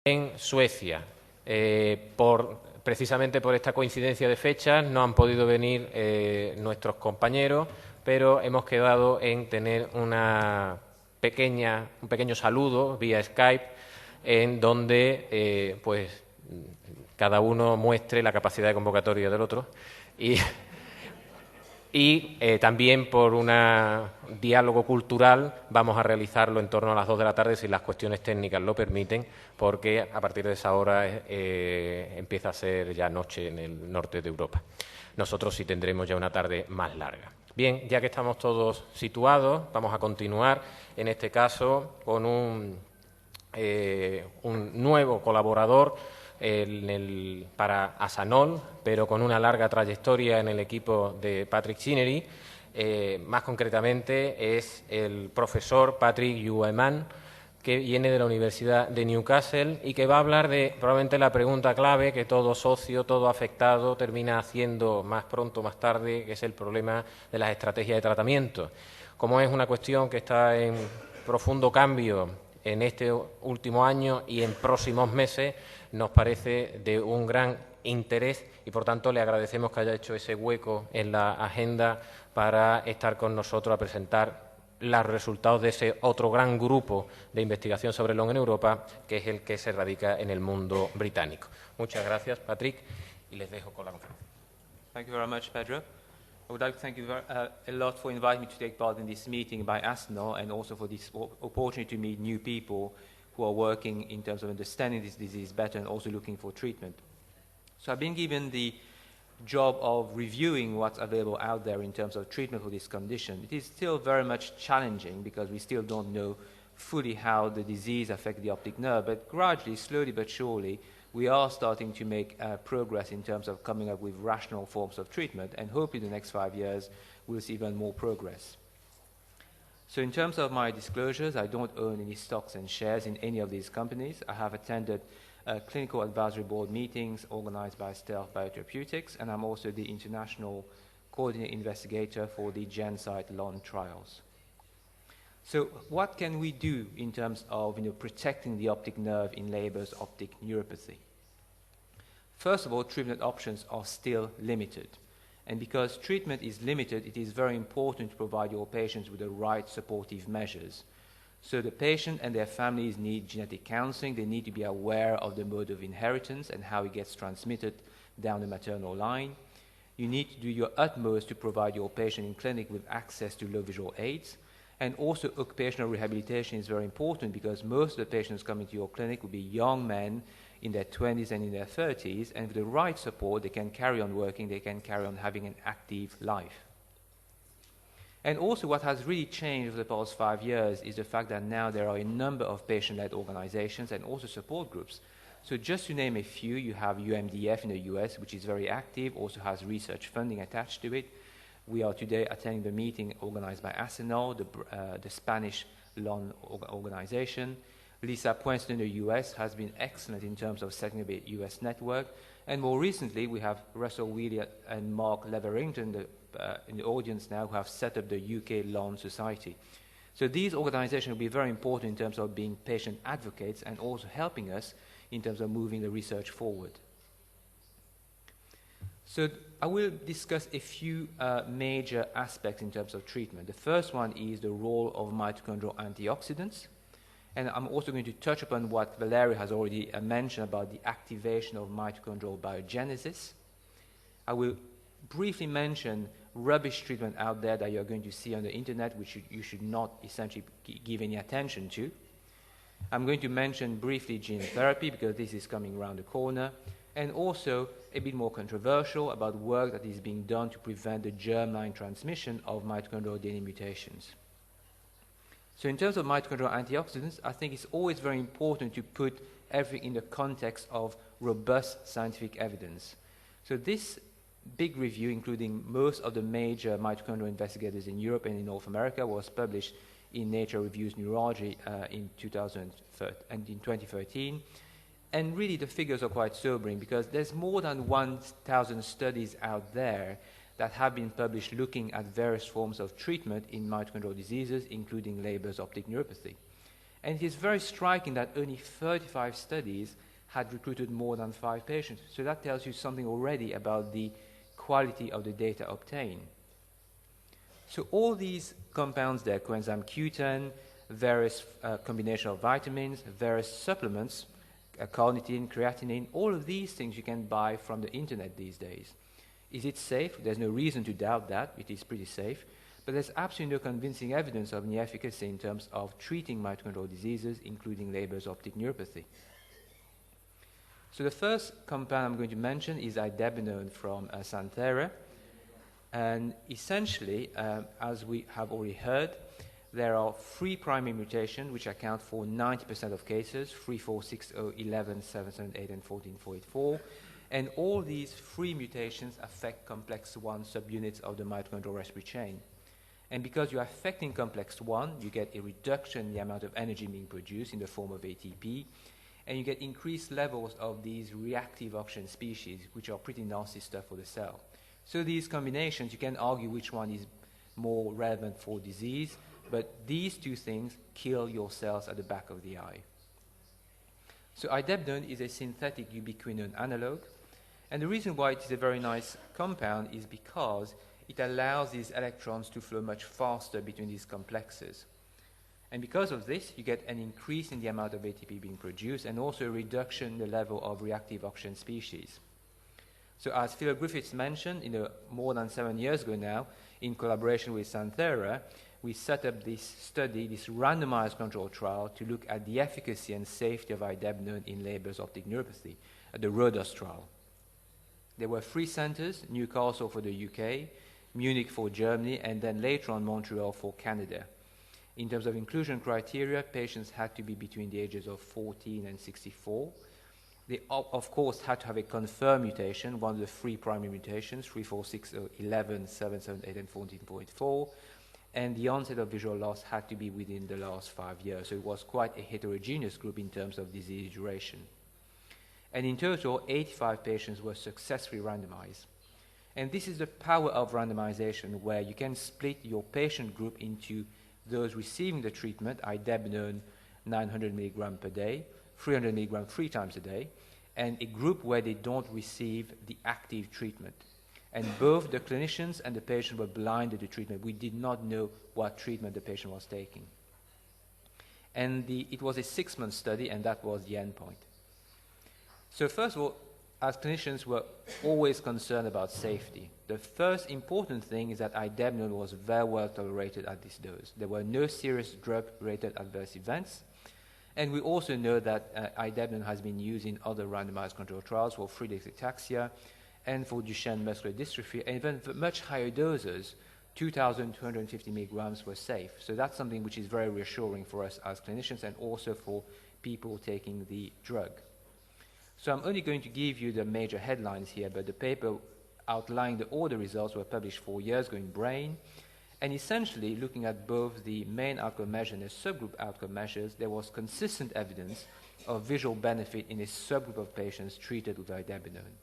en Suecia. Precisamente por esta coincidencia de fechas no han podido venir nuestros compañeros, pero hemos quedado en tener un pequeño saludo vía Skype, en donde pues cada uno muestre la capacidad de convocatoria del otro y también por un diálogo cultural vamos a realizarlo en torno a las 2 de la tarde, si las cuestiones técnicas lo permiten, porque a partir de esa hora empieza a ser ya noche en el norte de Europa. Nosotros sí tendremos ya una tarde más larga. Bien, ya que estamos todos situados, vamos a continuar, en este caso, con un nuevo colaborador para Asanol, pero con una larga trayectoria en el equipo de Patrick Chinnery. Más concretamente es el profesor Patrick Yueman, que viene de la Universidad de Newcastle y que va a hablar de probablemente la pregunta clave que todo socio, todo afectado termina haciendo más pronto o más tarde, que es el problema de las estrategias de tratamiento. Como es una cuestión que está en profundo cambio en este último año y en próximos meses, nos parece de un gran interés y, por tanto, le agradecemos que haya hecho ese hueco en la agenda para estar con nosotros a presentar los resultados de ese otro gran grupo de investigación sobre LON en Europa, que es el que se radica en el mundo británico. Muchas gracias, Patrick, y les dejo con la conferencia. Thank you very much, Pedro. I would like to thank you a lot for inviting me to take part in this meeting by ASNO, and also for this opportunity to meet new people who are working in terms of understanding this disease better and also looking for treatment. So I've been given the job of reviewing what's available out there in terms of treatment for this condition. It is still very much challenging because we still don't know fully how the disease affects the optic nerve, but gradually, slowly but surely, we are starting to make progress in terms of coming up with rational forms of treatment, and hopefully in the next 5 years we'll see even more progress. So in terms of my disclosures, I don't own any stocks and shares in any of these companies. I have attended clinical advisory board meetings organized by Stealth Biotherapeutics, and I'm also the international coordinating investigator for the GenSight LON trials. So what can we do in terms of protecting the optic nerve in Leber's optic neuropathy? First of all, treatment options are still limited. And because treatment is limited, it is very important to provide your patients with the right supportive measures. So the patient and their families need genetic counseling. They need to be aware of the mode of inheritance and how it gets transmitted down the maternal line. You need to do your utmost to provide your patient in clinic with access to low visual aids. And also occupational rehabilitation is very important because most of the patients coming to your clinic will be young men in their 20s and in their 30s, and with the right support, they can carry on working, they can carry on having an active life. And also what has really changed over the past 5 years is the fact that now there are a number of patient-led organizations and also support groups. So just to name a few, you have UMDF in the US, which is very active, also has research funding attached to it. We are today attending the meeting organized by Asenol, the Spanish LON organization. Lisa Puente in the US has been excellent in terms of setting up a US network. And more recently, we have Russell Wheeler and Mark Leverington in the audience now, who have set up the UK LON Society. So these organizations will be very important in terms of being patient advocates and also helping us in terms of moving the research forward. So I will discuss a few major aspects in terms of treatment. The first one is the role of mitochondrial antioxidants. And I'm also going to touch upon what Valeria has already mentioned about the activation of mitochondrial biogenesis. I will briefly mention rubbish treatment out there that you're going to see on the internet, which you should not essentially give any attention to. I'm going to mention briefly gene therapy, because this is coming around the corner, and also a bit more controversial about work that is being done to prevent the germline transmission of mitochondrial DNA mutations. So in terms of mitochondrial antioxidants, I think it's always very important to put everything in the context of robust scientific evidence. So this big review, including most of the major mitochondrial investigators in Europe and in North America, was published in Nature Reviews Neurology in 2013. And really the figures are quite sobering because there's more than 1,000 studies out there that have been published looking at various forms of treatment in mitochondrial diseases, including Leber's optic neuropathy. And it is very striking that only 35 studies had recruited more than 5 patients. So that tells you something already about the quality of the data obtained. So all these compounds there, coenzyme Q10, various combination of vitamins, various supplements, carnitine, creatinine, all of these things you can buy from the internet these days. Is it safe? There's no reason to doubt that. It is pretty safe. But there's absolutely no convincing evidence of any efficacy in terms of treating mitochondrial diseases, including Leber's optic neuropathy. So the first compound I'm going to mention is idebenone from Santhera. And essentially, as we have already heard, there are 3 primary mutations which account for 90% of cases, 3, 4, 6, 0, 11, 7, 7, 8, and 14, 4, 8, 4. And all these 3 mutations affect complex 1 subunits of the mitochondrial respiratory chain. And because you're affecting complex 1, you get a reduction in the amount of energy being produced in the form of ATP, and you get increased levels of these reactive oxygen species, which are pretty nasty stuff for the cell. So these combinations, you can argue which one is more relevant for disease, but these 2 things kill your cells at the back of the eye. So idebenone is a synthetic ubiquinone analog, and the reason why it is a very nice compound is because it allows these electrons to flow much faster between these complexes. And because of this, you get an increase in the amount of ATP being produced and also a reduction in the level of reactive oxygen species. So as Phil Griffiths mentioned, more than 7 years ago now, in collaboration with Santhera, we set up this study, this randomized control trial, to look at the efficacy and safety of idebenone in Leber's optic neuropathy, the RHODOS trial. There were 3 centers, Newcastle for the UK, Munich for Germany, and then later on Montreal for Canada. In terms of inclusion criteria, patients had to be between the ages of 14 and 64. They, of course, had to have a confirmed mutation, one of the 3 primary mutations, 3, 4, 6, 11, 7, 7, 8, and 14, 4, 8, 4. And the onset of visual loss had to be within the last 5 years. So it was quite a heterogeneous group in terms of disease duration. And in total, 85 patients were successfully randomized. And this is the power of randomization, where you can split your patient group into those receiving the treatment, idebenone 900 milligram per day, 300 milligram 3 times a day, and a group where they don't receive the active treatment. And both the clinicians and the patient were blinded to treatment. We did not know what treatment the patient was taking. And it was a 6-month study, and that was the endpoint. So first of all, as clinicians, we're always concerned about safety. The first important thing is that idebenone was very well tolerated at this dose. There were no serious drug-related adverse events. And we also know that idebenone has been used in other randomized controlled trials for Friedreich's ataxia and for Duchenne muscular dystrophy, and even for much higher doses, 2,250 milligrams were safe. So that's something which is very reassuring for us as clinicians and also for people taking the drug. So I'm only going to give you the major headlines here, but the paper outlining all the results were published 4 years ago in Brain. And essentially, looking at both the main outcome measure and the subgroup outcome measures, there was consistent evidence of visual benefit in a subgroup of patients treated with idebenone.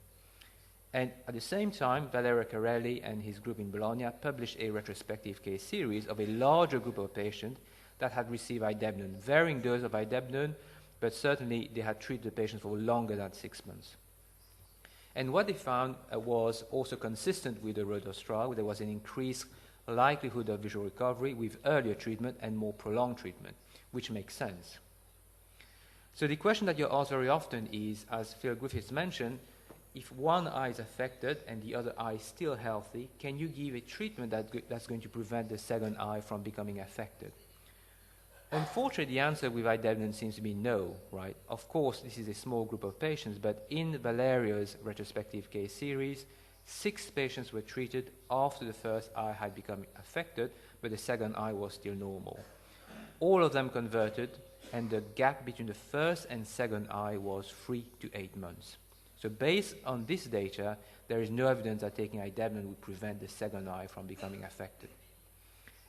And at the same time, Valerio Carelli and his group in Bologna published a retrospective case series of a larger group of patients that had received idebenone, varying doses of idebenone, but certainly they had treated the patients for longer than 6 months. And what they found was also consistent with the RHODOS trial, where there was an increased likelihood of visual recovery with earlier treatment and more prolonged treatment, which makes sense. So the question that you're asked very often is, as Phil Griffiths mentioned, if one eye is affected and the other eye is still healthy, can you give a treatment that's going to prevent the second eye from becoming affected? Unfortunately, the answer with idebenone seems to be no, right? Of course, this is a small group of patients, but in Valerio's retrospective case series, 6 patients were treated after the first eye had become affected, but the second eye was still normal. All of them converted, and the gap between the first and second eye was 3 to 8 months. So based on this data, there is no evidence that taking idebenone would prevent the second eye from becoming affected.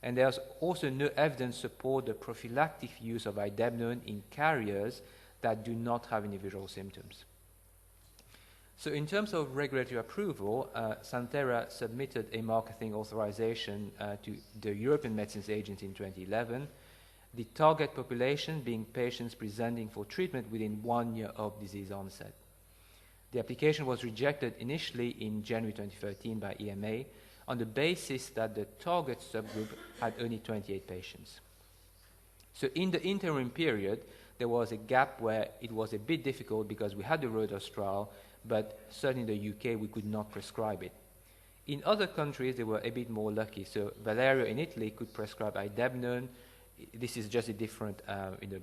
And there's also no evidence to support the prophylactic use of idebenone in carriers that do not have any visual symptoms. So in terms of regulatory approval, Santhera submitted a marketing authorization to the European Medicines Agency in 2011, the target population being patients presenting for treatment within 1 year of disease onset. The application was rejected initially in January 2013 by EMA on the basis that the target subgroup had only 28 patients. So in the interim period, there was a gap where it was a bit difficult because we had the RODOS trial, but certainly in the UK we could not prescribe it. In other countries, they were a bit more lucky. So Valerio in Italy could prescribe Idebnone. This is just a different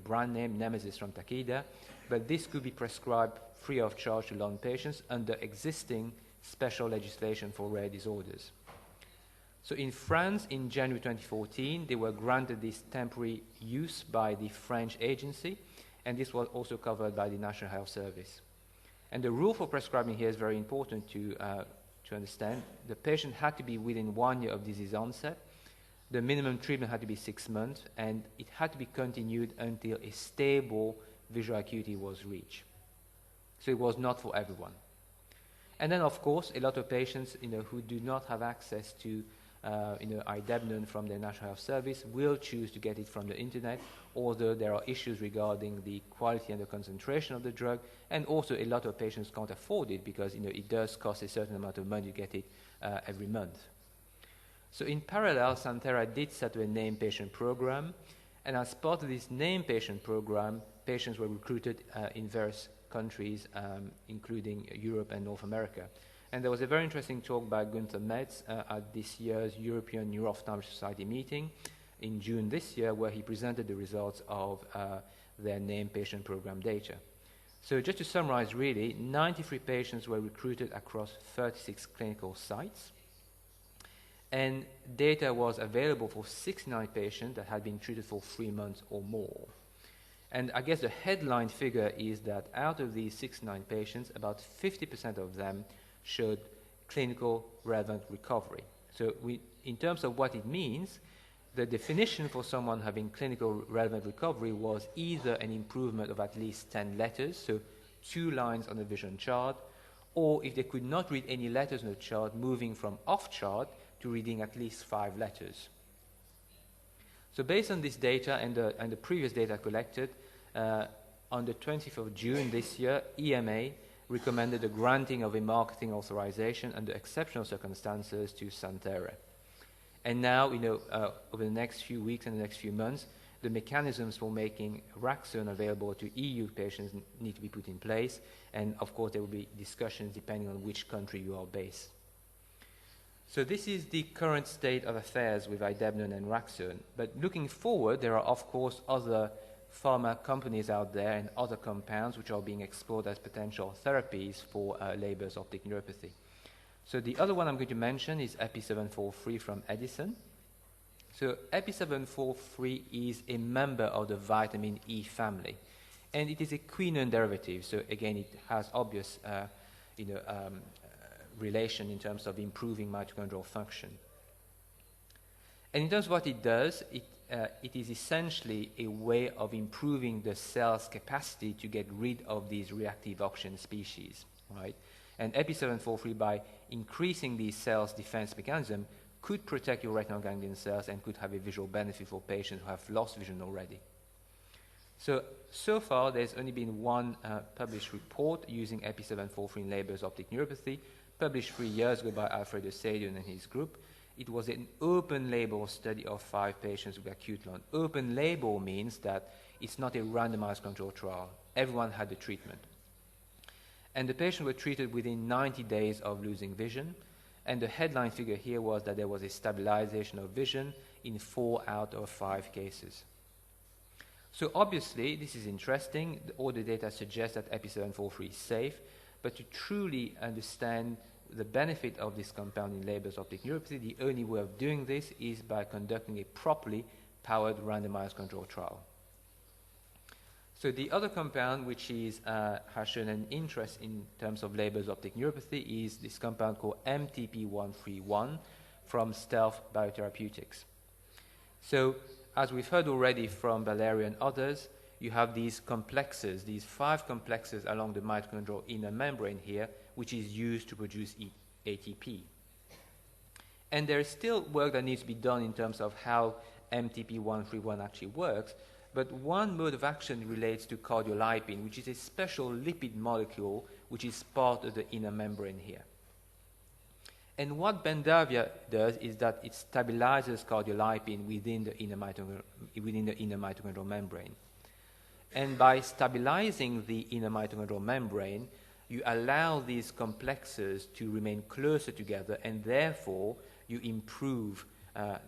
brand name, Nemesis from Takeda, but this could be prescribed free of charge to Lung patients under existing special legislation for rare disorders. So in France, in January 2014, they were granted this temporary use by the French agency, and this was also covered by the National Health Service. And the rule for prescribing here is very important to understand. The patient had to be within 1 year of disease onset. The minimum treatment had to be 6 months, and it had to be continued until a stable visual acuity was reached. So it was not for everyone. And then, of course, a lot of patients who do not have access to Idebnone from the National Health Service will choose to get it from the internet, although there are issues regarding the quality and the concentration of the drug, and also a lot of patients can't afford it because it does cost a certain amount of money to get it every month. So in parallel, Santhera did set up a named patient program, and as part of this named patient program, patients were recruited in various countries, including Europe and North America. And there was a very interesting talk by Gunther Metz at this year's European Neuro-Ophthalmology Society meeting in June this year, where he presented the results of their named patient program data. So just to summarize really, 93 patients were recruited across 36 clinical sites, and data was available for 69 patients that had been treated for 3 months or more. And I guess the headline figure is that out of these 69 patients, about 50% of them showed clinical relevant recovery. So in terms of what it means, the definition for someone having clinical relevant recovery was either an improvement of at least 10 letters, so 2 lines on the vision chart, or if they could not read any letters on the chart, moving from off chart to reading at least 5 letters. So based on this data and the previous data collected, on the 20th of June this year, EMA recommended the granting of a marketing authorization under exceptional circumstances to Santhera. And now, over the next few weeks and the next few months, the mechanisms for making Raxone available to EU patients need to be put in place, and of course there will be discussions depending on which country you are based. So this is the current state of affairs with Idebnone and Raxone. But looking forward, there are of course other pharma companies out there and other compounds which are being explored as potential therapies for Leber's optic neuropathy. So the other one I'm going to mention is EPI-743 from Edison. So EPI-743 is a member of the vitamin E family, and it is a quinone derivative. So again, it has obvious relation in terms of improving mitochondrial function. And in terms of what it does, it is essentially a way of improving the cell's capacity to get rid of these reactive oxygen species, right? And EPI-743, by increasing these cells' defense mechanism, could protect your retinal ganglion cells and could have a visual benefit for patients who have lost vision already. So far, there's only been one published report using EPI-743 in Leber's optic neuropathy, published 3 years ago by Alfredo Sadion and his group. It was an open-label study of 5 patients with acute lung. Open-label means that it's not a randomized controlled trial. Everyone had the treatment. And the patients were treated within 90 days of losing vision, and the headline figure here was that there was a stabilization of vision in 4 out of 5 cases. So obviously, this is interesting. All the data suggests that EPI-743 is safe, but to truly understand the benefit of this compound in Leber's optic neuropathy, the only way of doing this is by conducting a properly powered randomized controlled trial. So the other compound which has shown an interest in terms of Leber's optic neuropathy is this compound called MTP-131 from Stealth Biotherapeutics. So as we've heard already from Valerio and others, you have these complexes, these 5 complexes along the mitochondrial inner membrane here, which is used to produce ATP. And there is still work that needs to be done in terms of how MTP-131 actually works, but one mode of action relates to cardiolipin, which is a special lipid molecule which is part of the inner membrane here. And what Bendavia does is that it stabilizes cardiolipin within the inner mitochondrial membrane. And by stabilizing the inner mitochondrial membrane, you allow these complexes to remain closer together, and therefore you improve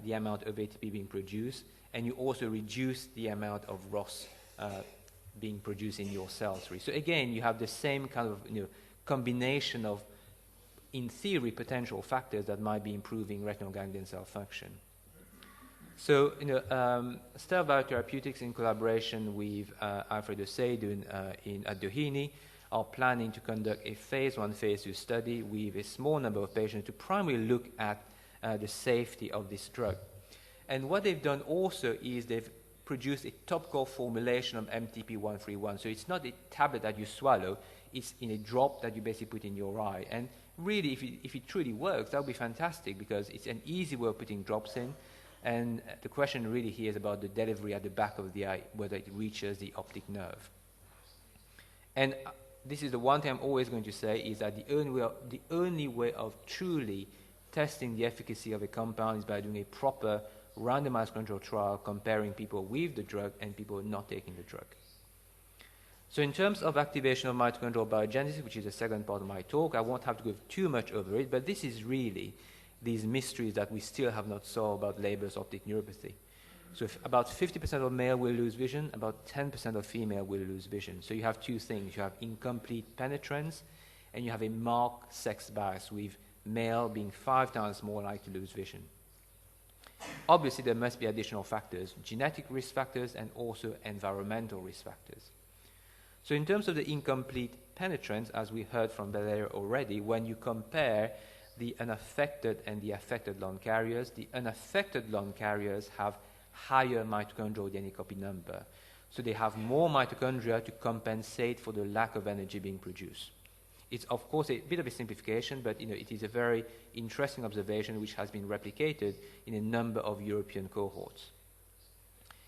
the amount of ATP being produced, and you also reduce the amount of ROS being produced in your cell tree. So again, you have the same kind of combination of, in theory, potential factors that might be improving retinal ganglion cell function. So, Stealth Biotherapeutics, in collaboration with Alfredo Seydun at Doheny, are planning to conduct a phase 1, phase 2 study with a small number of patients to primarily look at the safety of this drug. And what they've done also is they've produced a topical formulation of MTP-131. So it's not a tablet that you swallow, it's in a drop that you basically put in your eye. And really, if it truly works, that would be fantastic, because it's an easy way of putting drops in. And the question really here is about the delivery at the back of the eye, whether it reaches the optic nerve. And this is the one thing I'm always going to say, is that the only way of truly testing the efficacy of a compound is by doing a proper randomized control trial comparing people with the drug and people not taking the drug. So in terms of activation of mitochondrial biogenesis, which is the second part of my talk, I won't have to go too much over it, but this is really these mysteries that we still have not solved about Leber's optic neuropathy. So about 50% of male will lose vision, about 10% of female will lose vision. So you have two things. You have incomplete penetrance, and you have a marked sex bias, with male being 5 times more likely to lose vision. Obviously, there must be additional factors, genetic risk factors and also environmental risk factors. So in terms of the incomplete penetrance, as we heard from Valeria already, when you compare the unaffected and the affected lung carriers, the unaffected lung carriers have higher mitochondrial DNA copy number. So they have more mitochondria to compensate for the lack of energy being produced. It's, of course, a bit of a simplification, but it is a very interesting observation which has been replicated in a number of European cohorts.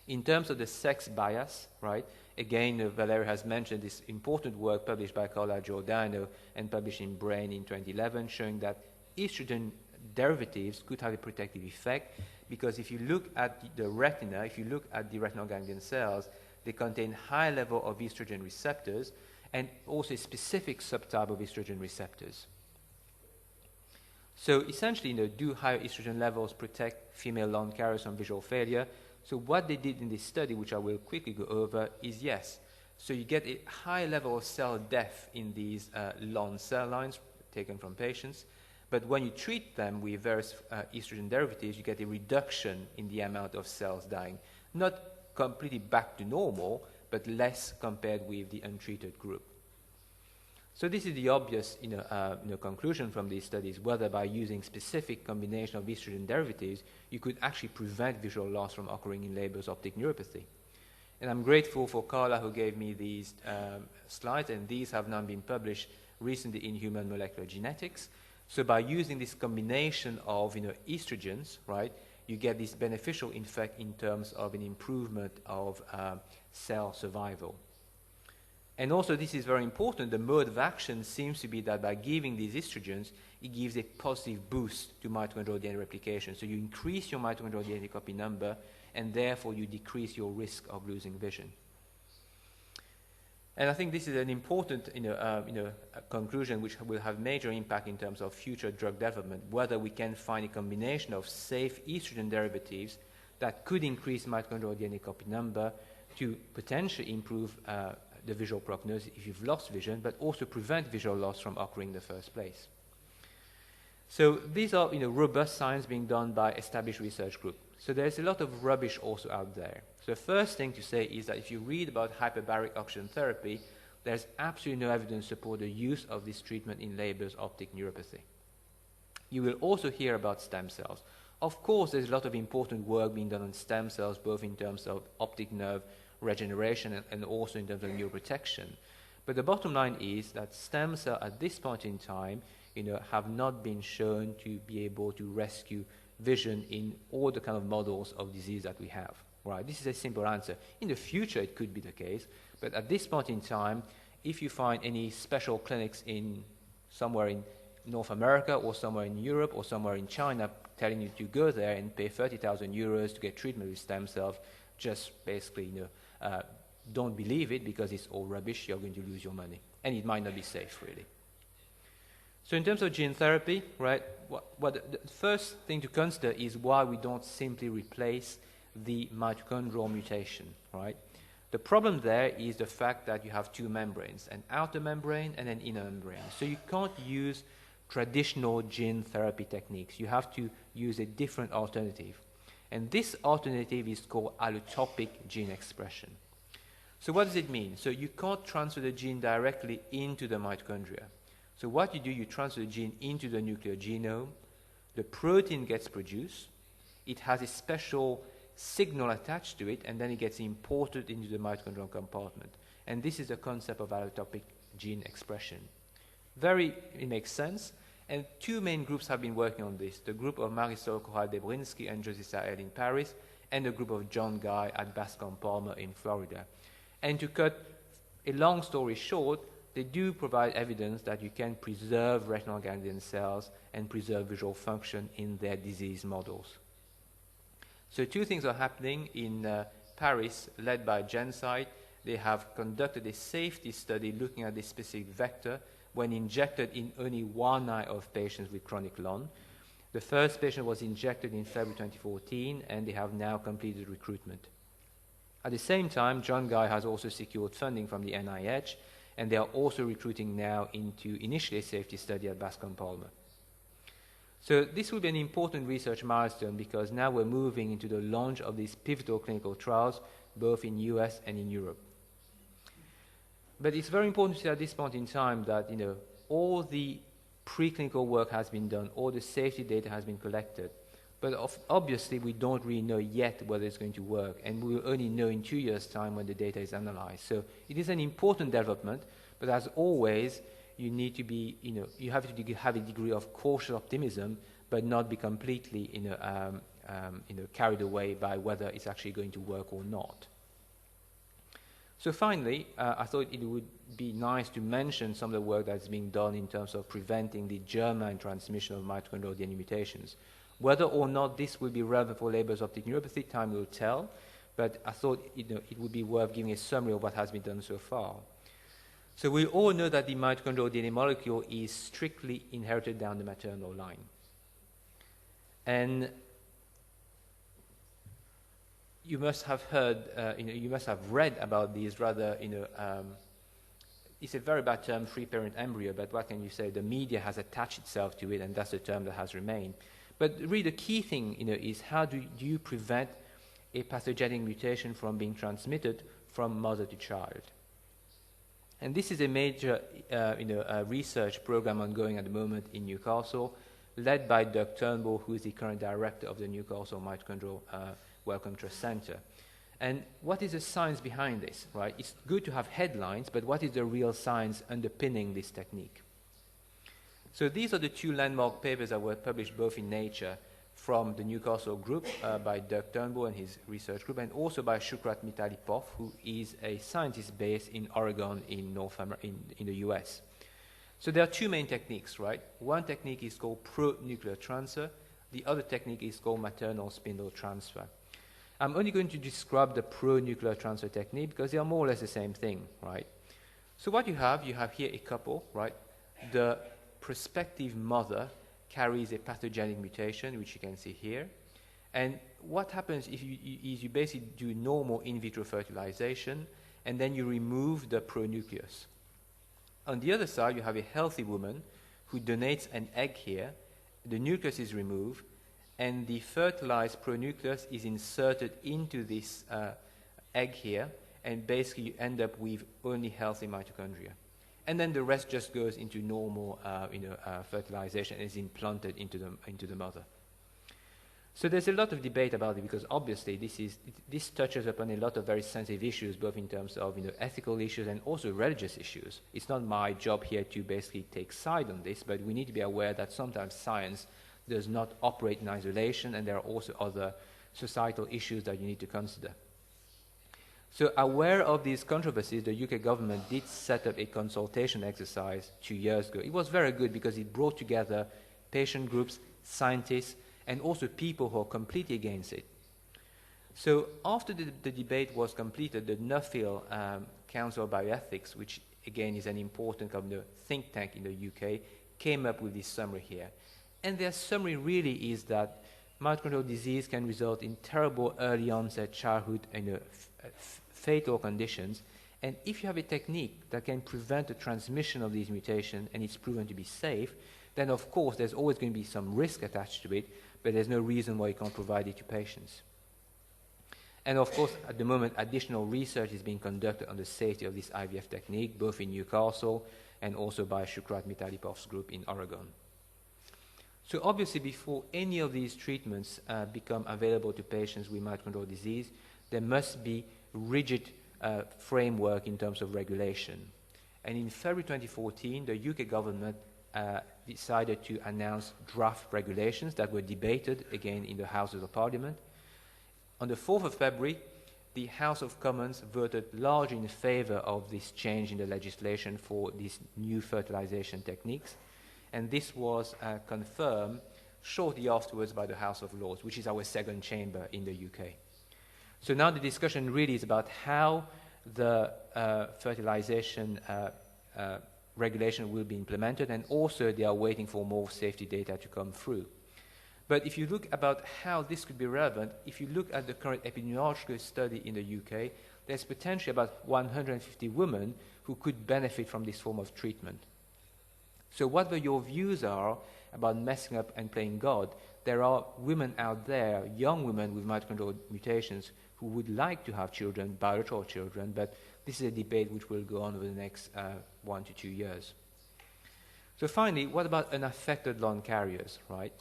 In terms of the sex bias, right, again, Valeria has mentioned this important work published by Carla Giordano and published in Brain in 2011, showing that estrogen derivatives could have a protective effect, because if you look at the retina, if you look at the retinal ganglion cells, they contain high level of estrogen receptors and also a specific subtype of estrogen receptors. So essentially, do higher estrogen levels protect female lung carriers from visual failure? So what they did in this study, which I will quickly go over, is yes. So you get a high level of cell death in these lung cell lines taken from patients. But when you treat them with various estrogen derivatives, you get a reduction in the amount of cells dying. Not completely back to normal, but less compared with the untreated group. So this is the obvious conclusion from these studies, whether by using specific combination of estrogen derivatives, you could actually prevent visual loss from occurring in Leber's optic neuropathy. And I'm grateful for Carla, who gave me these slides, and these have now been published recently in Human Molecular Genetics. So by using this combination of estrogens, right, you get this beneficial effect in terms of an improvement of cell survival. And also, this is very important, the mode of action seems to be that by giving these estrogens, it gives a positive boost to mitochondrial DNA replication. So you increase your mitochondrial DNA copy number, and therefore you decrease your risk of losing vision. And I think this is an important conclusion which will have major impact in terms of future drug development, whether we can find a combination of safe estrogen derivatives that could increase mitochondrial DNA copy number to potentially improve the visual prognosis if you've lost vision, but also prevent visual loss from occurring in the first place. So these are robust science being done by established research groups. So there's a lot of rubbish also out there. So the first thing to say is that if you read about hyperbaric oxygen therapy, there's absolutely no evidence to support the use of this treatment in Leber's optic neuropathy. You will also hear about stem cells. Of course, there's a lot of important work being done on stem cells, both in terms of optic nerve regeneration and also in terms of neuroprotection. But the bottom line is that stem cells at this point in time, have not been shown to be able to rescue vision in all the kind of models of disease that we have. Right? This is a simple answer. In the future, it could be the case, but at this point in time, if you find any special clinics in somewhere in North America or somewhere in Europe or somewhere in China telling you to go there and pay 30,000 euros to get treatment with stem cells, just basically, don't believe it because it's all rubbish. You're going to lose your money, and it might not be safe, really. So in terms of gene therapy, right, the first thing to consider is why we don't simply replace the mitochondrial mutation, right? The problem there is the fact that you have two membranes, an outer membrane and an inner membrane. So you can't use traditional gene therapy techniques. You have to use a different alternative. And this alternative is called allotopic gene expression. So what does it mean? So you can't transfer the gene directly into the mitochondria. So what you do, you transfer the gene into the nuclear genome, the protein gets produced, it has a special signal attached to it, and then it gets imported into the mitochondrial compartment. And this is the concept of allotopic gene expression. It makes sense, and two main groups have been working on this, the group of Marisol Corral-Debrinsky and José Sahel in Paris, and the group of John Guy at Bascom Palmer in Florida. And to cut a long story short, they do provide evidence that you can preserve retinal ganglion cells and preserve visual function in their disease models. So two things are happening in Paris, led by Gencyte. They have conducted a safety study looking at this specific vector when injected in only one eye of patients with chronic LON. The first patient was injected in February 2014, and they have now completed recruitment. At the same time, John Guy has also secured funding from the NIH, and they are also recruiting now into initially a safety study at Bascom Palmer. So this will be an important research milestone because now we're moving into the launch of these pivotal clinical trials, both in US and in Europe. But it's very important to say at this point in time that all the preclinical work has been done, all the safety data has been collected, but obviously we don't really know yet whether it's going to work, and we will only know in 2 years' time when the data is analyzed. So it is an important development, but as always, you need to be, you have to have a degree of cautious optimism, but not be completely, carried away by whether it's actually going to work or not. So finally, I thought it would be nice to mention some of the work that's being done in terms of preventing the germline transmission of mitochondrial DNA mutations. Whether or not this will be relevant for Leber optic neuropathy, time will tell, but I thought it would be worth giving a summary of what has been done so far. So we all know that the mitochondrial DNA molecule is strictly inherited down the maternal line. And you must have heard, you must have read about these rather, it's a very bad term, free-parent embryo, but what can you say? The media has attached itself to it, and that's the term that has remained. But really the key thing, is how do you prevent a pathogenic mutation from being transmitted from mother to child? And this is a major, research program ongoing at the moment in Newcastle, led by Doug Turnbull, who is the current director of the Newcastle Mitochondrial Wellcome Trust Center. And what is the science behind this, right? It's good to have headlines, but what is the real science underpinning this technique? So these are the two landmark papers that were published both in Nature from the Newcastle group by Doug Turnbull and his research group, and also by Shukrat Mitalipov, who is a scientist based in Oregon in the US. So there are two main techniques, right? One technique is called pro-nuclear transfer. The other technique is called maternal spindle transfer. I'm only going to describe the pro-nuclear transfer technique because they are more or less the same thing, right? So what you have here a couple, right? The prospective mother carries a pathogenic mutation, which you can see here. And what happens if you basically do normal in vitro fertilization, and then you remove the pronucleus. On the other side, you have a healthy woman who donates an egg here. The nucleus is removed, and the fertilized pronucleus is inserted into this egg here, and basically you end up with only healthy mitochondria. And then the rest just goes into normal fertilization and is implanted into the mother. So there's a lot of debate about it because obviously this touches upon a lot of very sensitive issues, both in terms of ethical issues and also religious issues. It's not my job here to basically take side on this, but we need to be aware that sometimes science does not operate in isolation, and there are also other societal issues that you need to consider. So aware of these controversies, the UK government did set up a consultation exercise 2 years ago. It was very good because it brought together patient groups, scientists, and also people who are completely against it. So after the debate was completed, the Nuffield Council of Bioethics, which again is an important kind of think tank in the UK, came up with this summary here. And their summary really is that mitochondrial disease can result in terrible early onset childhood and fatal conditions. And if you have a technique that can prevent the transmission of these mutations and it's proven to be safe, then of course there's always going to be some risk attached to it, but there's no reason why you can't provide it to patients. And of course, at the moment, additional research is being conducted on the safety of this IVF technique, both in Newcastle and also by Shukrat Mitalipov's group in Oregon. So obviously, before any of these treatments become available to patients with mitochondrial disease, there must be rigid framework in terms of regulation. And in February 2014, the UK government decided to announce draft regulations that were debated again in the Houses of Parliament. On the 4th of February, the House of Commons voted largely in favor of this change in the legislation for these new fertilization techniques. And this was confirmed shortly afterwards by the House of Lords, which is our second chamber in the UK. So now the discussion really is about how the fertilization regulation will be implemented, and also they are waiting for more safety data to come through. But if you look about how this could be relevant, if you look at the current epidemiological study in the UK, there's potentially about 150 women who could benefit from this form of treatment. So whatever your views are about messing up and playing God, there are women out there, young women with mitochondrial mutations, who would like to have children, biological children, but this is a debate which will go on over the next 1 to 2 years. So finally, what about unaffected lung carriers, right?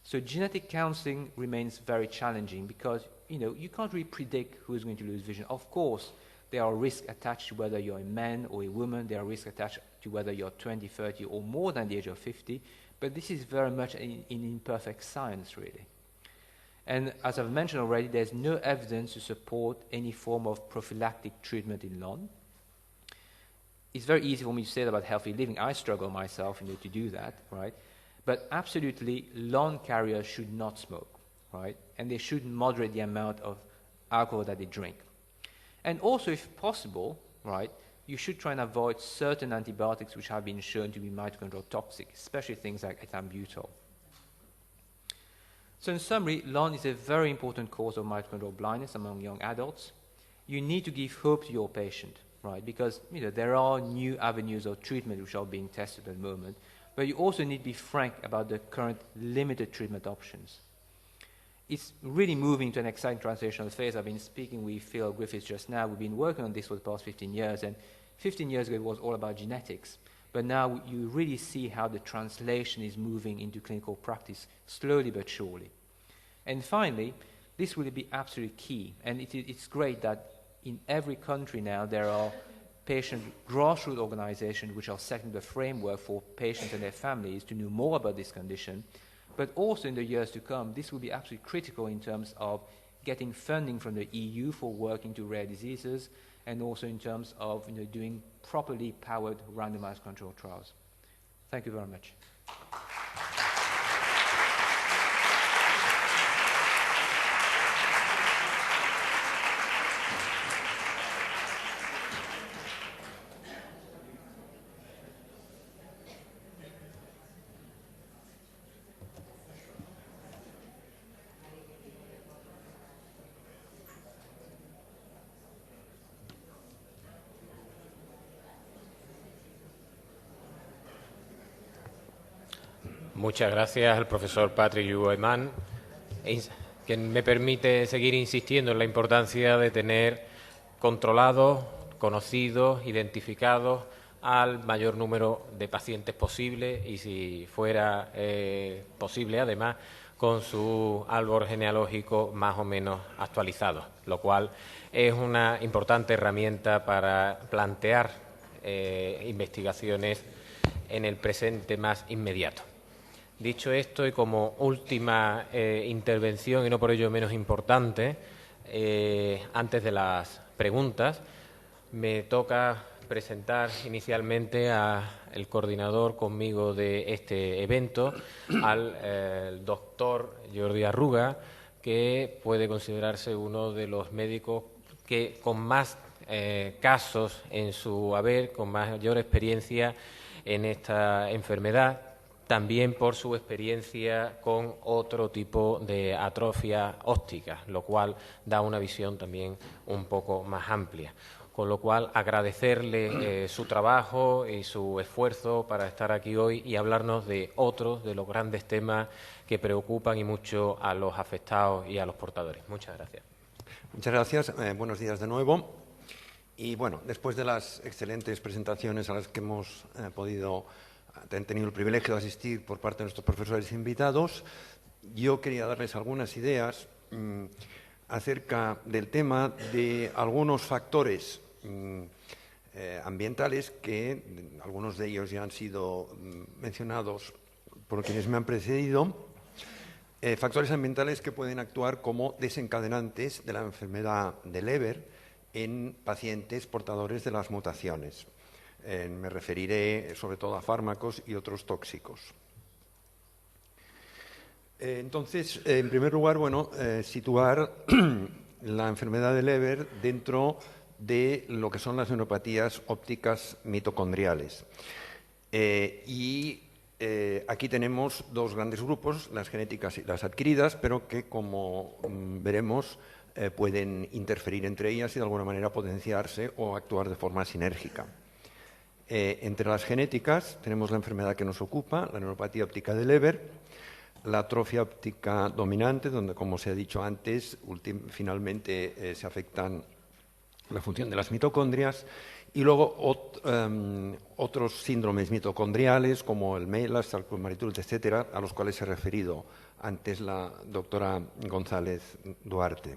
So genetic counseling remains very challenging because, you can't really predict who is going to lose vision. Of course, there are risks attached to whether you're a man or a woman. There are risks attached to whether you're 20, 30, or more than the age of 50. But this is very much an imperfect science, really. And as I've mentioned already, there's no evidence to support any form of prophylactic treatment in lung. It's very easy for me to say that about healthy living. I struggle myself to do that, right? But absolutely, lung carriers should not smoke, right? And they should moderate the amount of alcohol that they drink. And also, if possible, right, you should try and avoid certain antibiotics which have been shown to be mitochondrial toxic, especially things like ethambutol. So in summary, lung is a very important cause of mitochondrial blindness among young adults. You need to give hope to your patient, right? Because there are new avenues of treatment which are being tested at the moment. But you also need to be frank about the current limited treatment options. It's really moving to an exciting translational phase. I've been speaking with Phil Griffiths just now. We've been working on this for the past 15 years, and 15 years ago it was all about genetics. But now you really see how the translation is moving into clinical practice, slowly but surely. And finally, this will be absolutely key. And it's great that in every country now there are patient grassroots organizations which are setting the framework for patients and their families to know more about this condition. But also in the years to come, this will be absolutely critical in terms of getting funding from the EU for work into rare diseases, and also in terms of doing properly powered randomized controlled trials. Thank you very much. Muchas gracias al profesor Patrick Hugo-Eman, que me permite seguir insistiendo en la importancia de tener controlados, conocidos, identificados al mayor número de pacientes posible y, si fuera posible, además, con su árbol genealógico más o menos actualizado, lo cual es una importante herramienta para plantear investigaciones en el presente más inmediato. Dicho esto, y como última intervención, y no por ello menos importante, antes de las preguntas, me toca presentar inicialmente al coordinador conmigo de este evento, al doctor Jordi Arruga, que puede considerarse uno de los médicos que con más casos en su haber, con mayor experiencia en esta enfermedad, también por su experiencia con otro tipo de atrofia óptica, lo cual da una visión también un poco más amplia. Con lo cual, agradecerle su trabajo y su esfuerzo para estar aquí hoy y hablarnos de otros de los grandes temas que preocupan y mucho a los afectados y a los portadores. Muchas gracias. Muchas gracias. Buenos días de nuevo. Y bueno, después de las excelentes presentaciones a las que hemos tenido el privilegio de asistir por parte de nuestros profesores invitados, yo quería darles algunas ideas acerca del tema de algunos factores ambientales que algunos de ellos ya han sido mencionados por quienes me han precedido, factores ambientales que pueden actuar como desencadenantes de la enfermedad de Leber en pacientes portadores de las mutaciones. Me referiré sobre todo a fármacos y otros tóxicos. Entonces, en primer lugar, situar la enfermedad de Leber dentro de lo que son las neuropatías ópticas mitocondriales. Aquí tenemos dos grandes grupos, las genéticas y las adquiridas, pero que, como veremos, pueden interferir entre ellas y de alguna manera potenciarse o actuar de forma sinérgica. Entre las genéticas tenemos la enfermedad que nos ocupa, la neuropatía óptica de Leber, la atrofia óptica dominante, donde, como se ha dicho antes, finalmente se afectan la función de las mitocondrias, y luego otros síndromes mitocondriales como el MELAS, Charcot-Marie-Tooth, etcétera, a los cuales se ha referido antes la doctora González Duarte.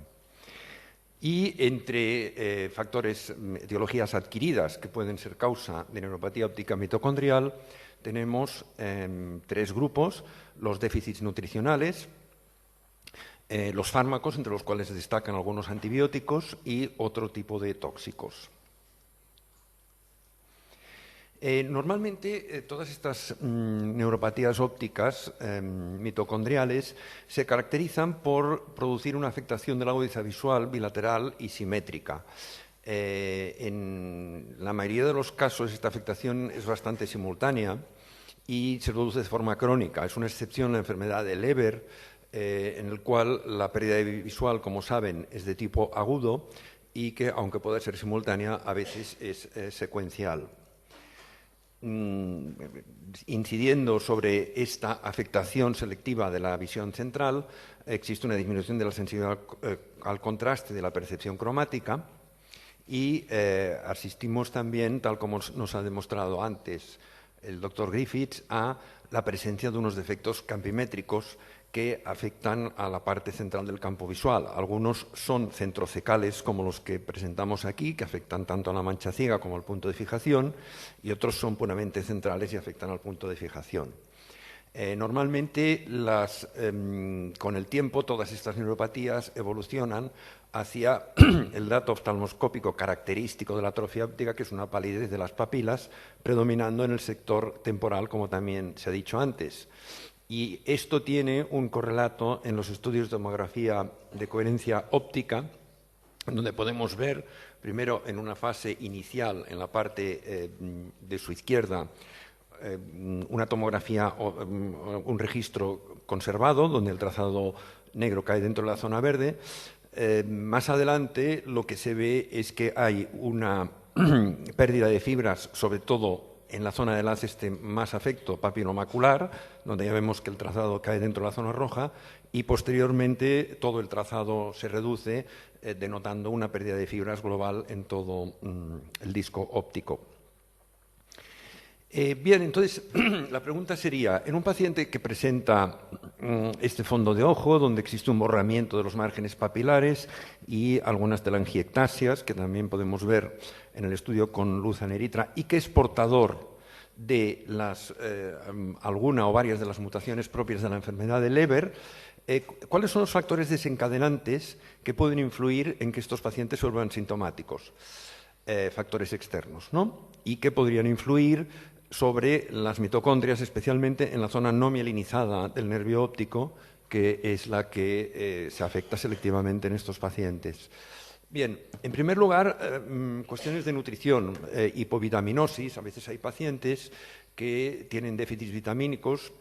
Y entre factores, etiologías adquiridas que pueden ser causa de neuropatía óptica mitocondrial, tenemos tres grupos: los déficits nutricionales, los fármacos, entre los cuales se destacan algunos antibióticos, y otro tipo de tóxicos. Normalmente todas estas neuropatías ópticas mitocondriales se caracterizan por producir una afectación de la agudeza visual bilateral y simétrica. En la mayoría de los casos esta afectación es bastante simultánea y se produce de forma crónica. Es una excepción la enfermedad de Leber, en el cual la pérdida visual, como saben, es de tipo agudo y que, aunque pueda ser simultánea, a veces es secuencial. Incidiendo sobre esta afectación selectiva de la visión central, existe una disminución de la sensibilidad al contraste de la percepción cromática y asistimos también, tal como nos ha demostrado antes el doctor Griffiths, a la presencia de unos defectos campimétricos que afectan a la parte central del campo visual. Algunos son centrocecales, como los que presentamos aquí, que afectan tanto a la mancha ciega como al punto de fijación, y otros son puramente centrales y afectan al punto de fijación. Normalmente, con el tiempo, todas estas neuropatías evolucionan hacia el dato oftalmoscópico característico de la atrofia óptica, que es una palidez de las papilas, predominando en el sector temporal, como también se ha dicho antes. Y esto tiene un correlato en los estudios de tomografía de coherencia óptica, donde podemos ver, primero en una fase inicial, en la parte de su izquierda, una tomografía, un registro conservado, donde el trazado negro cae dentro de la zona verde. Más adelante lo que se ve es que hay una pérdida de fibras, sobre todo en la zona del haz más afecto papilomacular, donde ya vemos que el trazado cae dentro de la zona roja, y posteriormente todo el trazado se reduce, denotando una pérdida de fibras global en todo el disco óptico. Bien, entonces la pregunta sería, en un paciente que presenta este fondo de ojo, donde existe un borramiento de los márgenes papilares y algunas telangiectasias, que también podemos ver en el estudio con luz aneritra, y que es portador de alguna o varias de las mutaciones propias de la enfermedad de Leber, ¿cuáles son los factores desencadenantes que pueden influir en que estos pacientes se vuelvan sintomáticos? Factores externos, ¿no? Y que podrían influir sobre las mitocondrias, especialmente en la zona no mielinizada del nervio óptico, que es la que se afecta selectivamente en estos pacientes. Bien, en primer lugar, cuestiones de nutrición, hipovitaminosis. A veces hay pacientes que tienen déficits vitamínicos,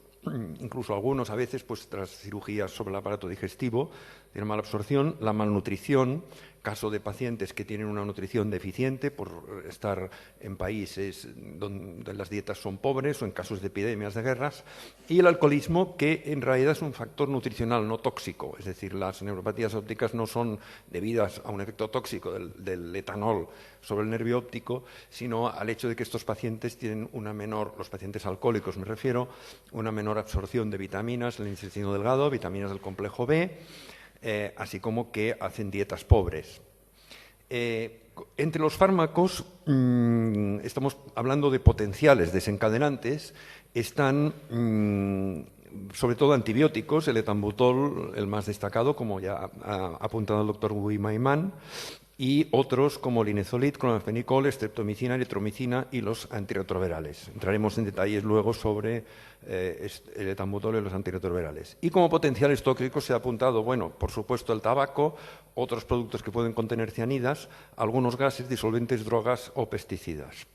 incluso algunos a veces, pues tras cirugías sobre el aparato digestivo, tienen mala absorción, la malnutrición, caso de pacientes que tienen una nutrición deficiente por estar en países donde las dietas son pobres o en casos de epidemias de guerras, y el alcoholismo, que en realidad es un factor nutricional no tóxico, es decir, las neuropatías ópticas no son debidas a un efecto tóxico del etanol sobre el nervio óptico, sino al hecho de que estos pacientes tienen una menor, los pacientes alcohólicos me refiero, una menor absorción de vitaminas, el intestino delgado, vitaminas del complejo B, así como que hacen dietas pobres. Entre los fármacos, estamos hablando de potenciales desencadenantes, están sobre todo antibióticos, el etambutol, el más destacado, como ya ha apuntado el doctor Guimaimán, y otros como linezolid, clonfenicol, streptomicina, eritromicina y los antirretrovirales. Entraremos en detalles luego sobre el etambutol y los antirretrovirales. Y como potenciales tóxicos se ha apuntado, bueno, por supuesto el tabaco, otros productos que pueden contener cianidas, algunos gases, disolventes, drogas o pesticidas.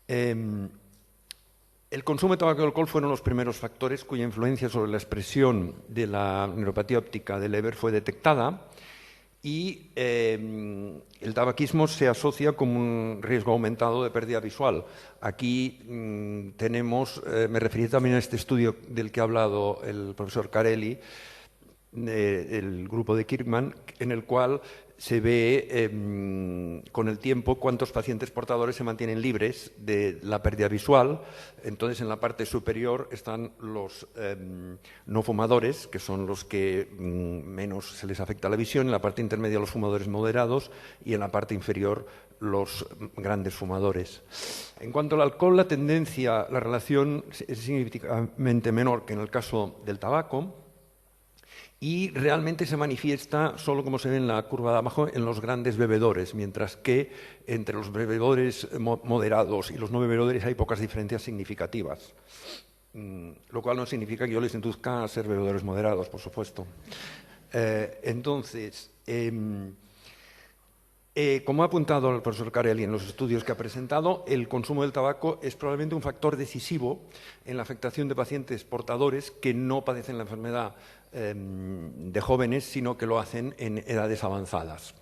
El consumo de tabaco y alcohol fueron los primeros factores cuya influencia sobre la expresión de la neuropatía óptica de Leber fue detectada. Y el tabaquismo se asocia con un riesgo aumentado de pérdida visual. Aquí tenemos, me referí también a este estudio del que ha hablado el profesor Carelli, el grupo de Kirkman, en el cual se ve con el tiempo cuántos pacientes portadores se mantienen libres de la pérdida visual. Entonces, en la parte superior están los no fumadores, que son los que menos se les afecta la visión, en la parte intermedia los fumadores moderados y en la parte inferior los grandes fumadores. En cuanto al alcohol, la relación es significativamente menor que en el caso del tabaco, y realmente se manifiesta solo, como se ve en la curva de abajo, en los grandes bebedores, mientras que entre los bebedores moderados y los no bebedores hay pocas diferencias significativas, lo cual no significa que yo les induzca a ser bebedores moderados, por supuesto. Entonces, como ha apuntado el profesor Carelli en los estudios que ha presentado, el consumo del tabaco es probablemente un factor decisivo en la afectación de pacientes portadores que no padecen la enfermedad de jóvenes, sino que lo hacen en edades avanzadas.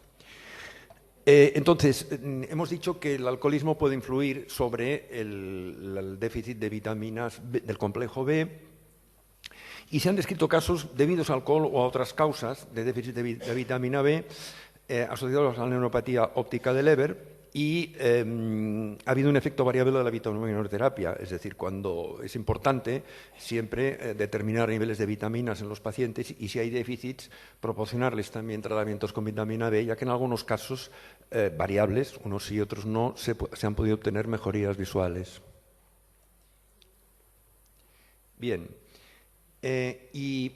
Entonces, hemos dicho que el alcoholismo puede influir sobre el déficit de vitaminas del complejo B, y se han descrito casos debidos al alcohol o a otras causas de déficit de vitamina B asociados a la neuropatía óptica de Leber, y ha habido un efecto variable de la vitaminoterapia, es decir, cuando es importante siempre determinar niveles de vitaminas en los pacientes, y si hay déficits, proporcionarles también tratamientos con vitamina B, ya que en algunos casos variables, unos sí y otros no, se han podido obtener mejorías visuales. Bien, y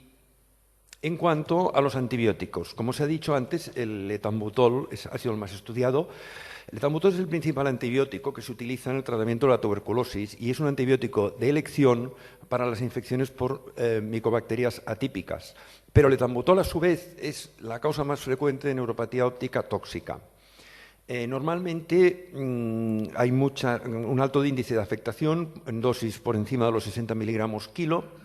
en cuanto a los antibióticos, como se ha dicho antes, el etambutol ha sido el más estudiado. El etambutol es el principal antibiótico que se utiliza en el tratamiento de la tuberculosis y es un antibiótico de elección para las infecciones por micobacterias atípicas. Pero el etambutol, a su vez, es la causa más frecuente de neuropatía óptica tóxica. Normalmente hay un alto índice de afectación en dosis por encima de los 60 miligramos kilo,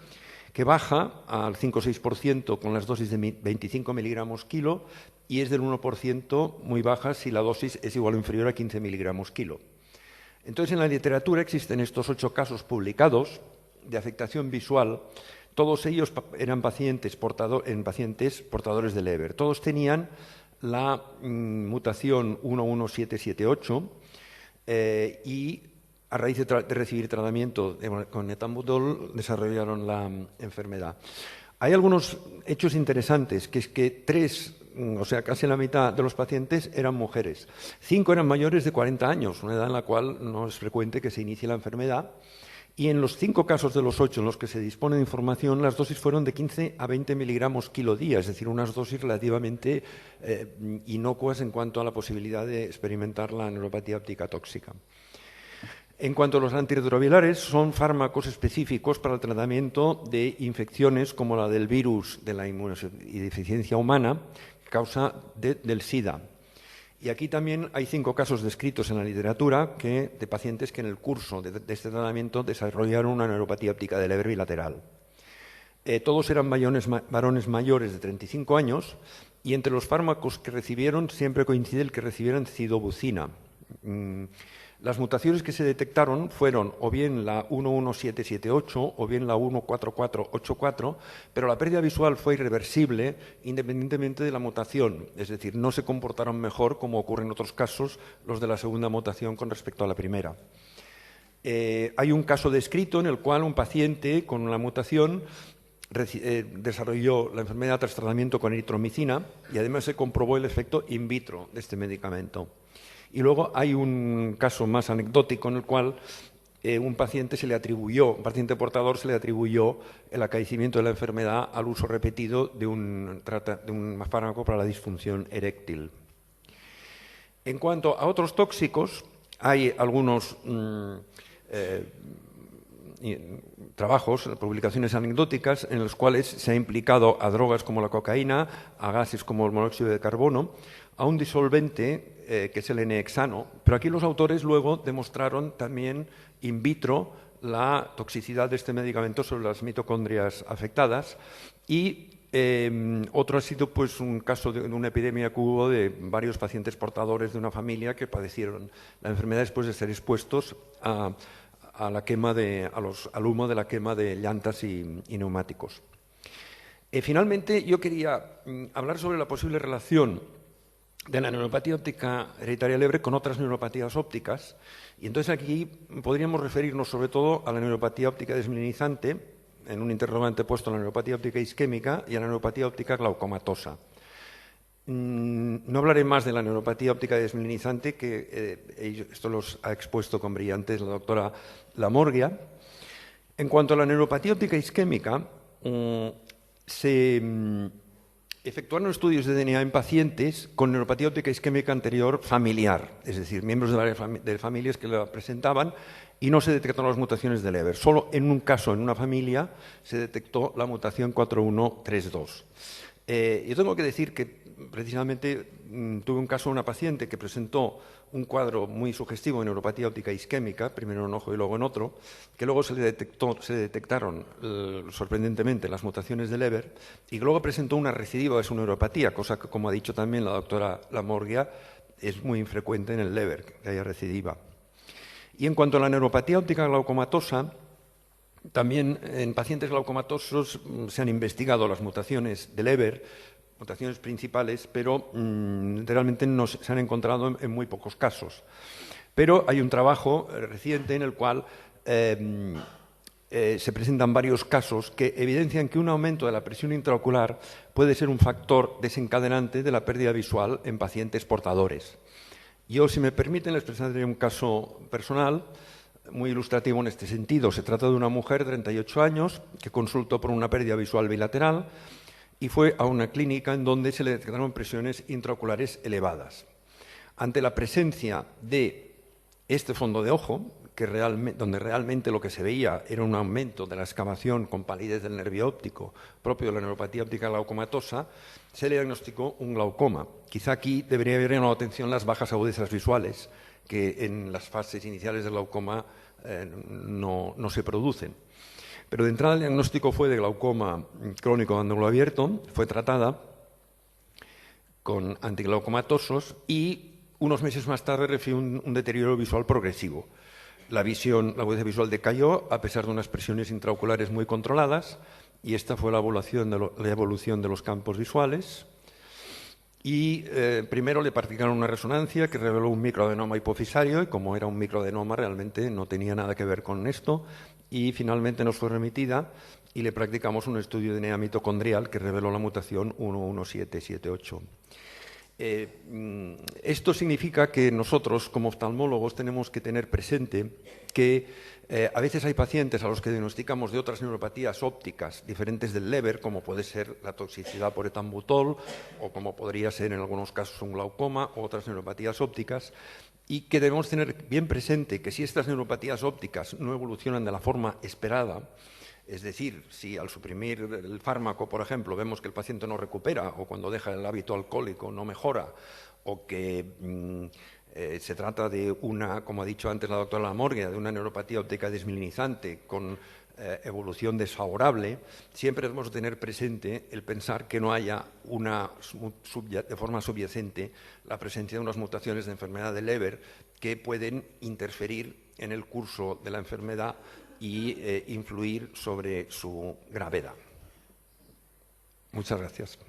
que baja al 5 o 6% con las dosis de 25 miligramos kilo, y es del 1% muy baja si la dosis es igual o inferior a 15 miligramos kilo. Entonces, en la literatura existen estos 8 casos publicados de afectación visual. Todos ellos eran pacientes portadores de Leber. Todos tenían la mutación 11778 y a raíz de recibir tratamiento con etambutol desarrollaron la enfermedad. Hay algunos hechos interesantes, que es que 3 o sea, casi la mitad de los pacientes eran mujeres. 5 eran mayores de 40 años, una edad en la cual no es frecuente que se inicie la enfermedad. Y en los 5 casos de los 8 en los que se dispone de información, las dosis fueron de 15 a 20 miligramos kilo día, es decir, unas dosis relativamente inocuas en cuanto a la posibilidad de experimentar la neuropatía óptica tóxica. En cuanto a los antirretrovirales, son fármacos específicos para el tratamiento de infecciones como la del virus de la inmunodeficiencia humana, causa del SIDA. Y aquí también hay 5 casos descritos en la literatura de pacientes que en el curso de este tratamiento desarrollaron una neuropatía óptica de Leber bilateral. Todos eran varones mayores de 35 años y entre los fármacos que recibieron siempre coincide el que recibieran cidobucina. Las mutaciones que se detectaron fueron o bien la 11778 o bien la 14484, pero la pérdida visual fue irreversible independientemente de la mutación, es decir, no se comportaron mejor como ocurre en otros casos los de la segunda mutación con respecto a la primera. Hay un caso descrito en el cual un paciente con una mutación desarrolló la enfermedad tras tratamiento con eritromicina y además se comprobó el efecto in vitro de este medicamento. Y luego hay un caso más anecdótico en el cual un paciente portador se le atribuyó el acaecimiento de la enfermedad al uso repetido de un fármaco para la disfunción eréctil. En cuanto a otros tóxicos, hay algunos trabajos, publicaciones anecdóticas en los cuales se ha implicado a drogas como la cocaína, a gases como el monóxido de carbono, a un disolvente que es el N-hexano, pero aquí los autores luego demostraron también in vitro la toxicidad de este medicamento sobre las mitocondrias afectadas y otro ha sido pues un caso de una epidemia que hubo de varios pacientes portadores de una familia que padecieron la enfermedad después de ser expuestos al humo de la quema de llantas y neumáticos. Finalmente, yo quería hablar sobre la posible relación de la neuropatía óptica hereditaria Leber con otras neuropatías ópticas. Y entonces aquí podríamos referirnos sobre todo a la neuropatía óptica desmielinizante, en un interrogante puesto a la neuropatía óptica isquémica y a la neuropatía óptica glaucomatosa. No hablaré más de la neuropatía óptica desmielinizante, que esto los ha expuesto con brillantes la doctora Lamorgia. En cuanto a la neuropatía óptica isquémica, se efectuaron estudios de DNA en pacientes con neuropatía óptica isquémica anterior familiar, es decir, miembros de familias que la presentaban, y no se detectaron las mutaciones de Leber. Solo en un caso, en una familia, se detectó la mutación 4132. Yo tengo que decir que precisamente tuve un caso de una paciente que presentó un cuadro muy sugestivo de neuropatía óptica isquémica, primero en un ojo y luego en otro, que luego se detectaron sorprendentemente las mutaciones de Leber y luego presentó una recidiva de su neuropatía, cosa que, como ha dicho también la doctora Lamorgia, es muy infrecuente en el Leber, que haya recidiva. Y en cuanto a la neuropatía óptica glaucomatosa, también en pacientes glaucomatosos se han investigado las mutaciones de Leber, mutaciones principales, pero realmente no se han encontrado en muy pocos casos. Pero hay un trabajo reciente en el cual se presentan varios casos que evidencian que un aumento de la presión intraocular puede ser un factor desencadenante de la pérdida visual en pacientes portadores. Yo, si me permiten, les presentaré un caso personal muy ilustrativo en este sentido. Se trata de una mujer de 38 años que consultó por una pérdida visual bilateral y fue a una clínica en donde se le detectaron presiones intraoculares elevadas. Ante la presencia de este fondo de ojo, donde realmente lo que se veía era un aumento de la excavación con palidez del nervio óptico propio de la neuropatía óptica glaucomatosa, se le diagnosticó un glaucoma. Quizá aquí debería haber llamado atención las bajas agudezas visuales, que en las fases iniciales del glaucoma no se producen. Pero de entrada el diagnóstico fue de glaucoma crónico de ángulo abierto, fue tratada con antiglaucomatosos y unos meses más tarde recibió un deterioro visual progresivo. La agudeza visual decayó a pesar de unas presiones intraoculares muy controladas y esta fue la evolución de los campos visuales. Y primero le practicaron una resonancia que reveló un microadenoma hipofisario y como era un microadenoma realmente no tenía nada que ver con esto y finalmente nos fue remitida y le practicamos un estudio de DNA mitocondrial que reveló la mutación 11778. Esto significa que nosotros, como oftalmólogos, tenemos que tener presente que a veces hay pacientes a los que diagnosticamos de otras neuropatías ópticas diferentes del Leber, como puede ser la toxicidad por etambutol o como podría ser en algunos casos un glaucoma u otras neuropatías ópticas, y que debemos tener bien presente que si estas neuropatías ópticas no evolucionan de la forma esperada, es decir, si al suprimir el fármaco, por ejemplo, vemos que el paciente no recupera o cuando deja el hábito alcohólico no mejora o que se trata de una, como ha dicho antes la doctora Lamorgia, de una neuropatía óptica desmielinizante con evolución desfavorable, siempre debemos tener presente el pensar que no haya de forma subyacente la presencia de unas mutaciones de enfermedad de Leber que pueden interferir en el curso de la enfermedad y influir sobre su gravedad. Muchas gracias.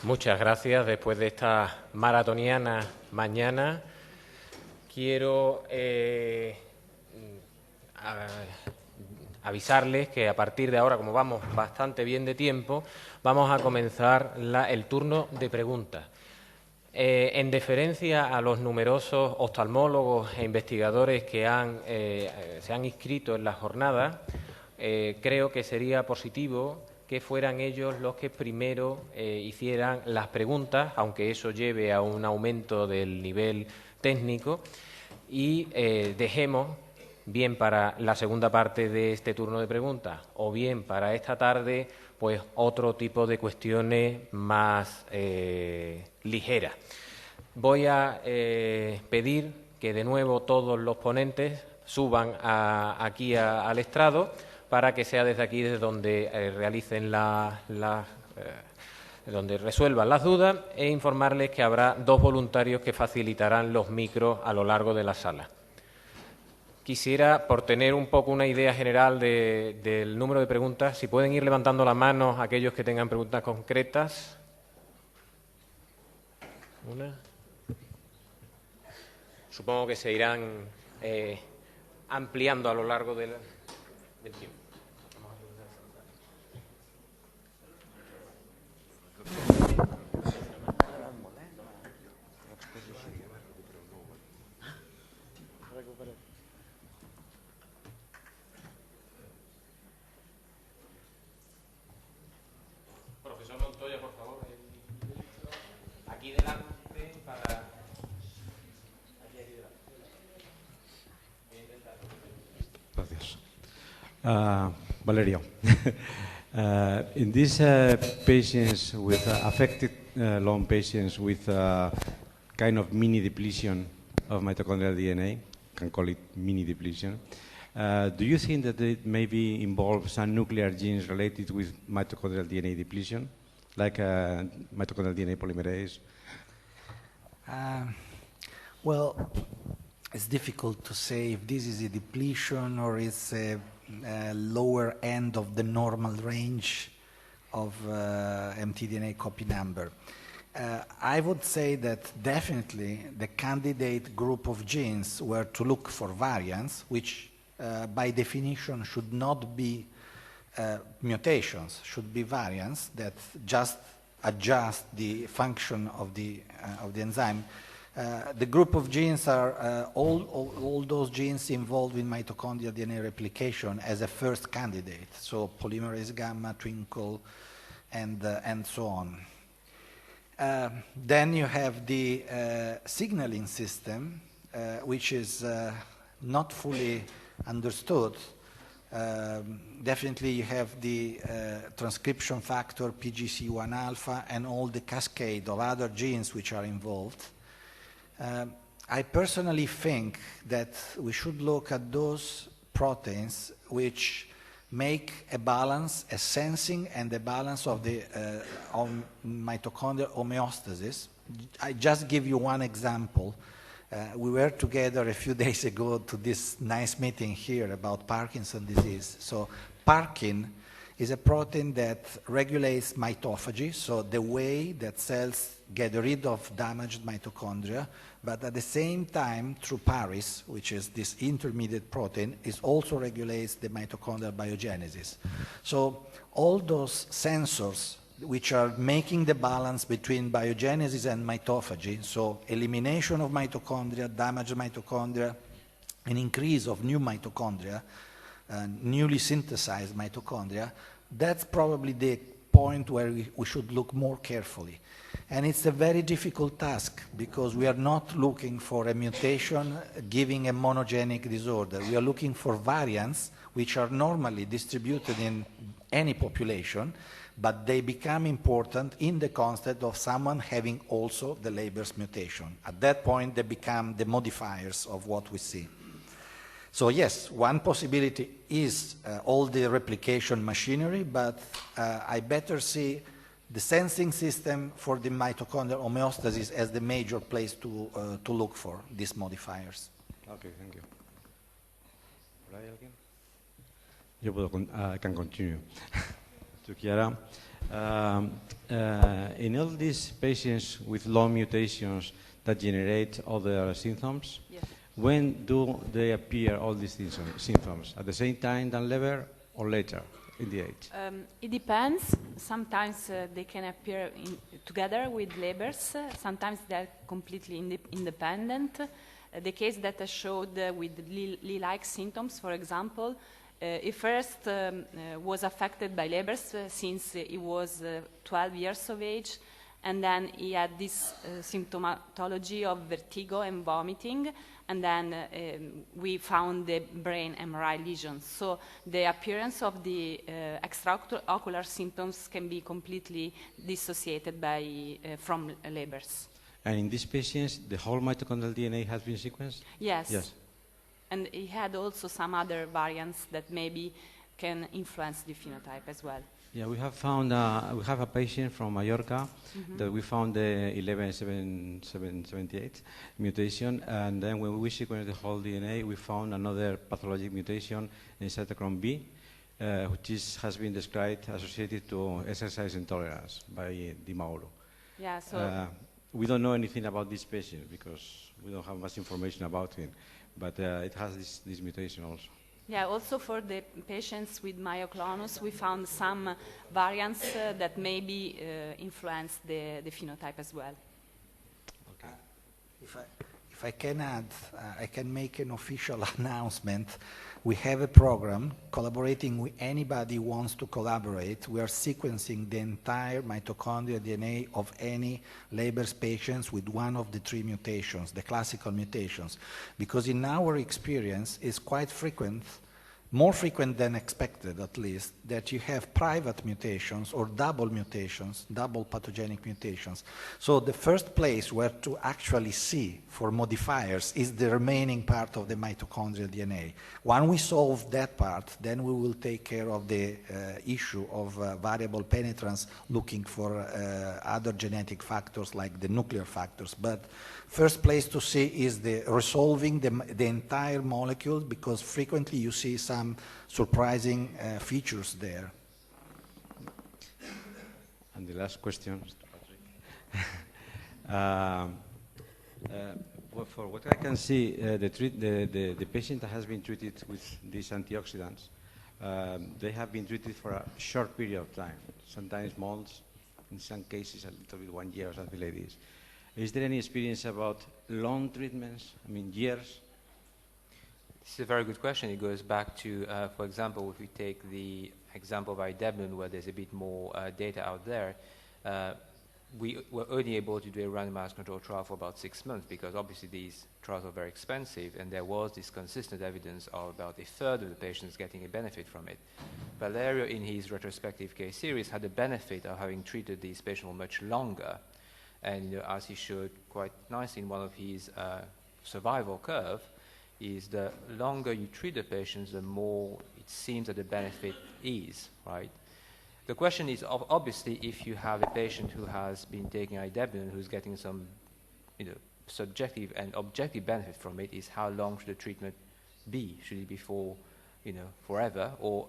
Muchas gracias. Después de esta maratoniana mañana, quiero avisarles que a partir de ahora, como vamos bastante bien de tiempo, vamos a comenzar el turno de preguntas. En deferencia a los numerosos oftalmólogos e investigadores que se han inscrito en la jornada, creo que sería positivo que fueran ellos los que primero hicieran las preguntas, aunque eso lleve a un aumento del nivel técnico, y dejemos, bien para la segunda parte de este turno de preguntas o bien para esta tarde, pues otro tipo de cuestiones más ligeras. Voy a pedir que de nuevo todos los ponentes suban aquí al estrado, para que sea desde aquí desde donde realicen donde resuelvan las dudas, e informarles que habrá 2 voluntarios que facilitarán los micros a lo largo de la sala. Quisiera, por tener un poco una idea general del número de preguntas, si pueden ir levantando la mano aquellos que tengan preguntas concretas. Una. Supongo que se irán ampliando a lo largo del tiempo. Profesor Montoya, por favor, aquí delante para... Gracias. Valerio, in these patients with affected lung patients with kind of mini depletion of mitochondrial DNA, can call it mini depletion, do you think that it maybe involves some nuclear genes related with mitochondrial DNA depletion, like mitochondrial DNA polymerase? Well, it's difficult to say if this is a depletion or it's a lower end of the normal range of mtDNA copy number. I would say that definitely the candidate group of genes were to look for variants, which by definition should not be mutations, should be variants that just adjust the function of the enzyme. The group of genes are all those genes involved in mitochondrial DNA replication as a first candidate, so polymerase gamma, twinkle, and so on. Then you have the signaling system, which is not fully understood. Definitely you have the transcription factor, PGC1 alpha, and all the cascade of other genes which are involved. I personally think that we should look at those proteins which make a balance, a sensing and a balance of the mitochondrial homeostasis. I just give you one example. We were together a few days ago to this nice meeting here about Parkinson's disease. So Parkin is a protein that regulates mitophagy, so the way that cells get rid of damaged mitochondria, but at the same time, through Paris, which is this intermediate protein, it also regulates the mitochondrial biogenesis. So all those sensors which are making the balance between biogenesis and mitophagy, so elimination of mitochondria, damaged mitochondria, an increase of new mitochondria, newly synthesized mitochondria, that's probably the point where we should look more carefully. And it's a very difficult task because we are not looking for a mutation giving a monogenic disorder. We are looking for variants which are normally distributed in any population, but they become important in the context of someone having also the Leber's mutation. At that point, they become the modifiers of what we see. So yes, one possibility is all the replication machinery, but I better see the sensing system for the mitochondrial homeostasis as the major place to look for these modifiers. Okay, thank you. ¿Hay alguien? Yo can continue. To Chiara. In all these patients with long mutations that generate other symptoms, Yes. when do they appear, all these symptoms? At the same time than Leber or later in the age? It depends. Sometimes they can appear together with Leber's. Sometimes they're completely independent. The case that I showed with Lee-like symptoms, for example, he first was affected by Leber's since he was 12 years of age, and then he had this symptomatology of vertigo and vomiting, and then we found the brain MRI lesions. So the appearance of the extraocular symptoms can be completely dissociated from Leber's. And in these patients, the whole mitochondrial DNA has been sequenced? Yes. Yes. And he had also some other variants that maybe can influence the phenotype as well. Yeah, we have found we have a patient from Mallorca that we found the 11778 mutation, and then when we sequenced the whole DNA, we found another pathologic mutation in cytochrome B, which has been described associated to exercise intolerance by Di Mauro. Yeah, so we don't know anything about this patient because we don't have much information about him, but it has this mutation also. yeah, also for the patients with myoclonus, we found some variants that maybe influence the phenotype as well. Okay. If I can add, I can make an official announcement. We have a program collaborating with anybody who wants to collaborate. We are sequencing the entire mitochondrial DNA of any Leber's patients with one of the three mutations, the classical mutations, because in our experience it's quite frequent, more frequent than expected at least, that you have private mutations or double mutations, double pathogenic mutations. So the first place where to actually see for modifiers is the remaining part of the mitochondrial DNA. When we solve that part, then we will take care of the issue of variable penetrance, looking for other genetic factors like the nuclear factors. But first place to see is the resolving the entire molecule, because frequently you see some surprising features there. And the last question, Mr. Patrick. For what I can see, the patient that has been treated with these antioxidants, they have been treated for a short period of time, sometimes months, in some cases a little bit 1 year or something like this. Is there any experience about long treatments, I mean years? This is a very good question. It goes back to, for example, if we take the example by Devlin, where there's a bit more data out there, we were only able to do a randomized controlled trial for about 6 months, because obviously these trials are very expensive, and there was this consistent evidence of about a third of the patients getting a benefit from it. Valerio, in his retrospective case series, had the benefit of having treated these patients for much longer. And as he showed quite nicely in one of his survival curve, is the longer you treat the patients, the more it seems that the benefit is, right? The question is, obviously, if you have a patient who has been taking idebenone, who's getting some, subjective and objective benefit from it, is how long should the treatment be? Should it be for, forever, or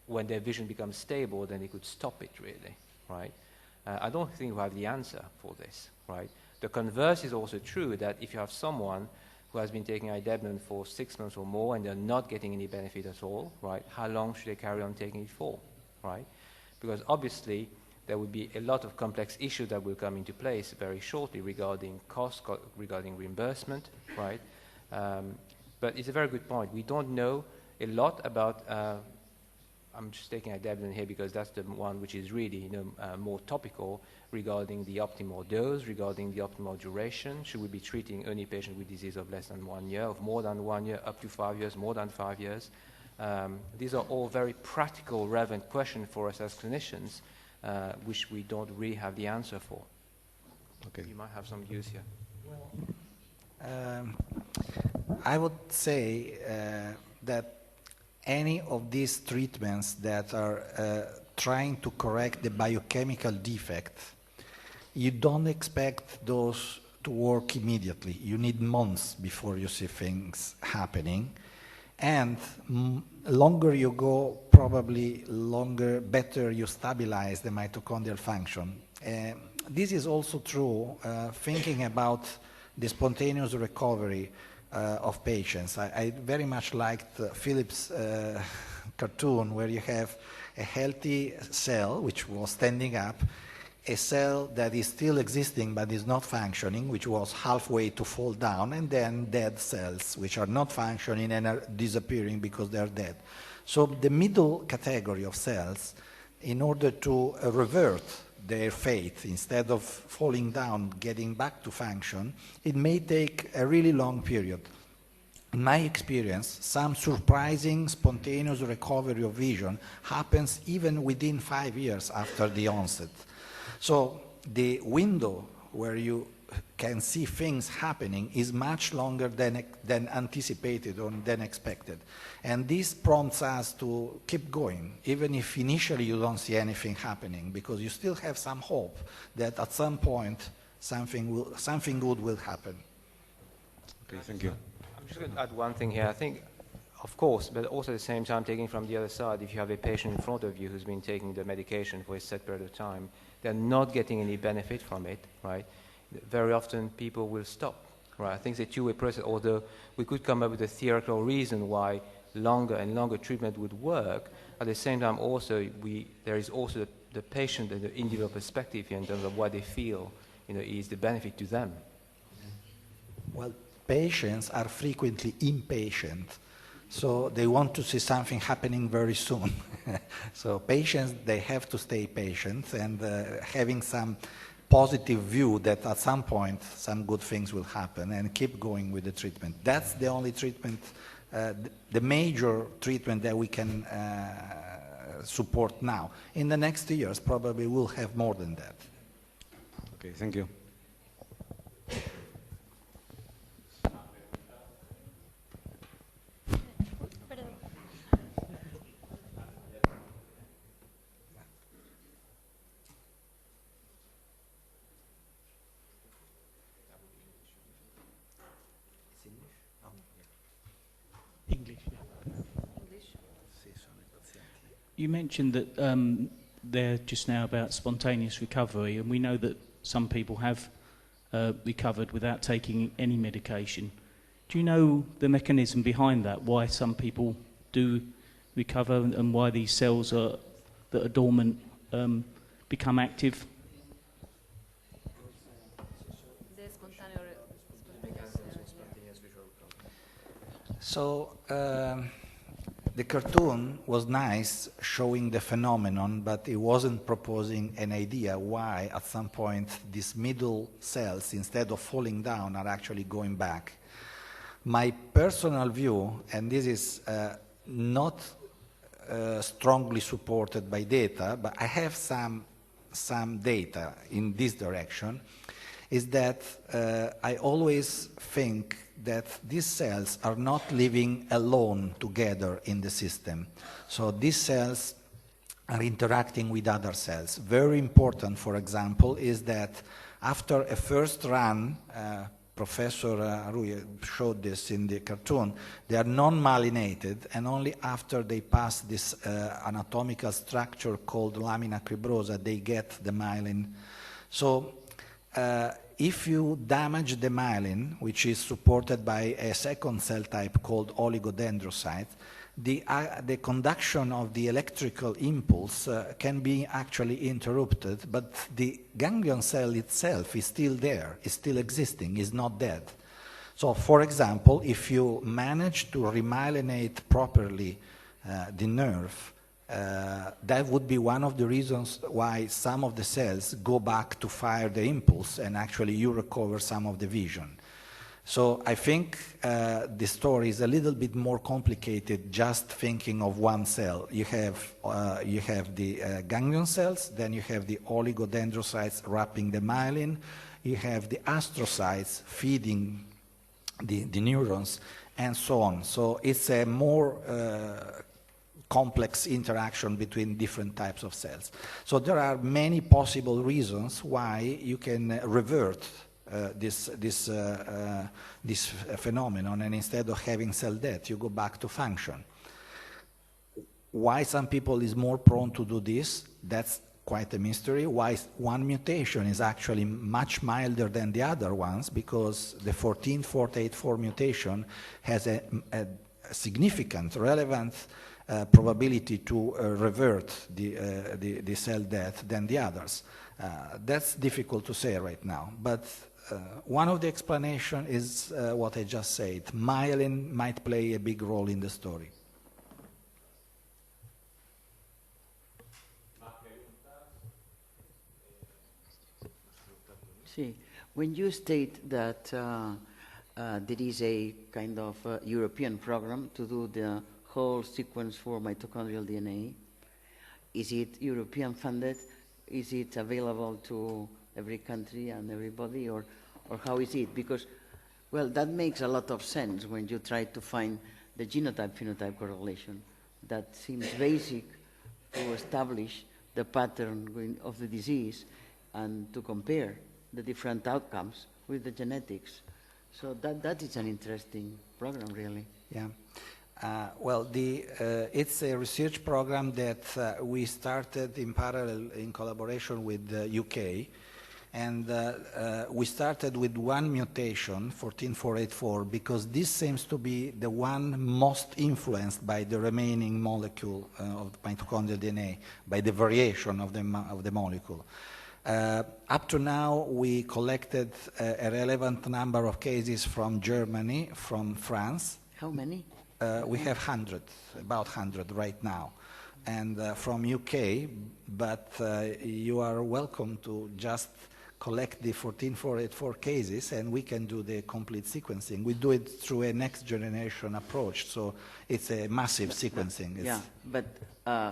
when their vision becomes stable, then they could stop it, really, right? I don't think we have the answer for this, right? The converse is also true, that if you have someone who has been taking idebenone for 6 months or more and they're not getting any benefit at all, right, how long should they carry on taking it for, right? Because obviously there will be a lot of complex issues that will come into place very shortly regarding cost, regarding reimbursement, right? But it's a very good point. We don't know a lot about, I'm just taking idebenone here because that's the one which is really more topical, regarding the optimal dose, regarding the optimal duration. Should we be treating only patients with disease of less than 1 year, of more than 1 year, up to 5 years, more than 5 years? These are all very practical, relevant questions for us as clinicians, which we don't really have the answer for. Okay. You might have some views here. I would say that any of these treatments that are trying to correct the biochemical defect, you don't expect those to work immediately. You need months before you see things happening. And longer you go, probably better you stabilize the mitochondrial function. This is also true thinking about the spontaneous recovery of patients. I very much liked Philip's cartoon where you have a healthy cell which was standing up, a cell that is still existing but is not functioning, which was halfway to fall down, and then dead cells which are not functioning and are disappearing because they are dead. So the middle category of cells, in order to revert their fate, instead of falling down, getting back to function, it may take a really long period. In my experience, some surprising spontaneous recovery of vision happens even within 5 years after the onset. So the window where you can see things happening is much longer than anticipated or than expected. And this prompts us to keep going, even if initially you don't see anything happening, because you still have some hope that at some point something good will happen. Okay, thank you. I'm just going to add one thing here. I think, of course, but also at the same time, taking from the other side, if you have a patient in front of you who's been taking the medication for a set period of time, they're not getting any benefit from it, right? Very often people will stop, right? I think it's a two-way process, although we could come up with a theoretical reason why longer and longer treatment would work. At the same time, also, there is also the patient and the individual perspective here in terms of what they feel, is the benefit to them. Well, patients are frequently impatient, so they want to see something happening very soon. So patients, they have to stay patient and having some positive view that at some point some good things will happen and keep going with the treatment. That's the only treatment, the major treatment that we can support now. In the next years, probably we'll have more than that. Okay, thank you. You mentioned that there just now about spontaneous recovery, and we know that some people have recovered without taking any medication. Do you know the mechanism behind that, why some people do recover and why these cells that are dormant become active? So the cartoon was nice, showing the phenomenon, but it wasn't proposing an idea why at some point these middle cells, instead of falling down, are actually going back. My personal view, and this is not strongly supported by data, but I have some data in this direction, is that I always think that these cells are not living alone together in the system. So these cells are interacting with other cells. Very important, for example, is that after a first run, Professor Arruye showed this in the cartoon, they are non-myelinated, and only after they pass this anatomical structure called lamina cribrosa, they get the myelin. So if you damage the myelin, which is supported by a second cell type called oligodendrocyte, the conduction of the electrical impulse can be actually interrupted, but the ganglion cell itself is still there, is still existing, is not dead. So, for example, if you manage to remyelinate properly the nerve, that would be one of the reasons why some of the cells go back to fire the impulse, and actually you recover some of the vision. So I think the story is a little bit more complicated just thinking of one cell. You have the ganglion cells, then you have the oligodendrocytes wrapping the myelin, you have the astrocytes feeding the neurons, and so on. So it's a more complex interaction between different types of cells. So there are many possible reasons why you can revert this phenomenon, and instead of having cell death, you go back to function. Why some people is more prone to do this, that's quite a mystery. Why one mutation is actually much milder than the other ones, because the 14484 mutation has a significant, relevant probability to revert the cell death than the others. That's difficult to say right now, but one of the explanations is what I just said. Myelin might play a big role in the story. See, when you state that there is a kind of European program to do the whole sequence for mitochondrial DNA, is it European funded? Is it available to every country and everybody, or how is it? Because, well, that makes a lot of sense when you try to find the genotype-phenotype correlation. That seems basic to establish the pattern of the disease and to compare the different outcomes with the genetics. So that is an interesting program, really. Yeah. Well, it's a research program that we started in parallel in collaboration with the UK, and we started with one mutation, 14484, because this seems to be the one most influenced by the remaining molecule of mitochondrial DNA, by the variation of the molecule. Up to now, we collected a relevant number of cases from Germany, from France. How many? We have 100, about 100 right now, and from UK, but you are welcome to just collect the 14484 cases and we can do the complete sequencing. We do it through a next generation approach, so it's a massive sequencing. Yeah, but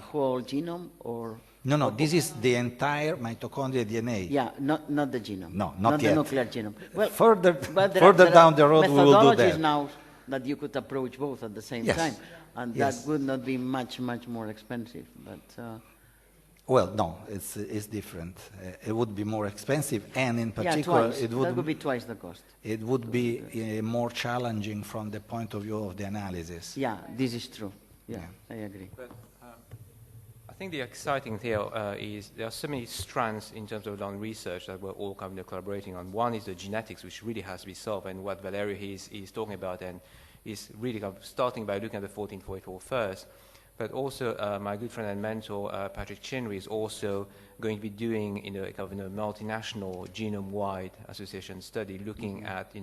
whole genome or? No, this is the entire mitochondrial DNA. Yeah, not the genome. No, not yet. The nuclear genome. Well, further down the road we will do that. Now that you could approach both at the same time, and that would not be much more expensive. But well, no, it's different. It would be more expensive, and in particular, it would be twice the cost. It would be more challenging from the point of view of the analysis. Yeah, this is true. Yeah. I agree. But, I think the exciting thing is there are so many strands in terms of research that we're all kind of collaborating on. One is the genetics, which really has to be solved, and what Valerio is talking about, and is really kind of starting by looking at the 14484 first. But also, my good friend and mentor, Patrick Chinnery, is also going to be doing kind of a multinational genome-wide association study looking at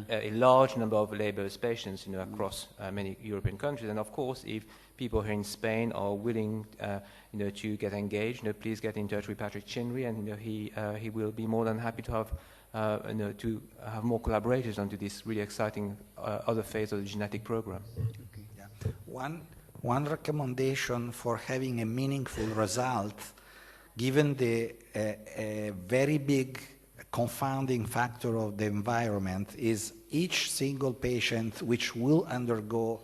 a large number of labeled patients across many European countries. And of course, if people here in Spain are willing to get engaged, please get in touch with Patrick Chinnery, and he will be more than happy to have more collaborators onto this really exciting other phase of the genetic program. Okay. Yeah. One recommendation for having a meaningful result, given the very big confounding factor of the environment is each single patient which will undergo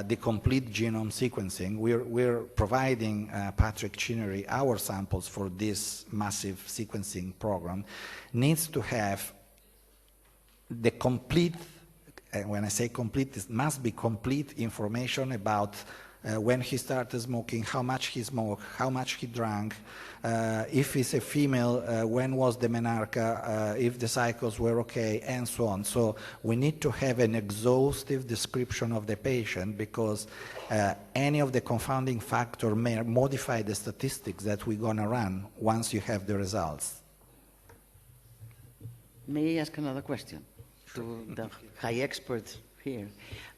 the complete genome sequencing. We're providing Patrick Chinnery our samples for this massive sequencing program, needs to have the complete, when I say complete, it must be complete information about when he started smoking, how much he smoked, how much he drank, if he's a female, when was the menarche, if the cycles were okay, and so on. So we need to have an exhaustive description of the patient, because any of the confounding factor may modify the statistics that we're going to run once you have the results. May I ask another question to the high expert here?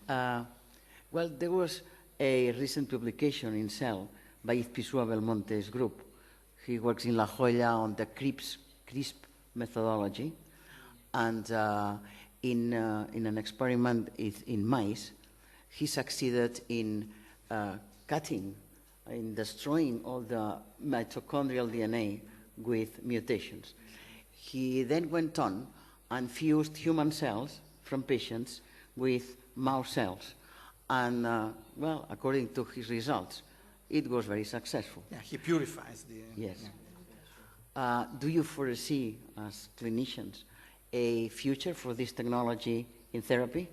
Well, there was a recent publication in Cell by Izpisua Belmonte's group. He works in La Jolla on the CRISP methodology, and in an experiment in mice, he succeeded in cutting, in destroying all the mitochondrial DNA with mutations. He then went on and fused human cells from patients with mouse cells. And, well, according to his results, it was very successful. Yeah, he purifies the... Yes. Yeah. Do you foresee, as clinicians, a future for this technology in therapy?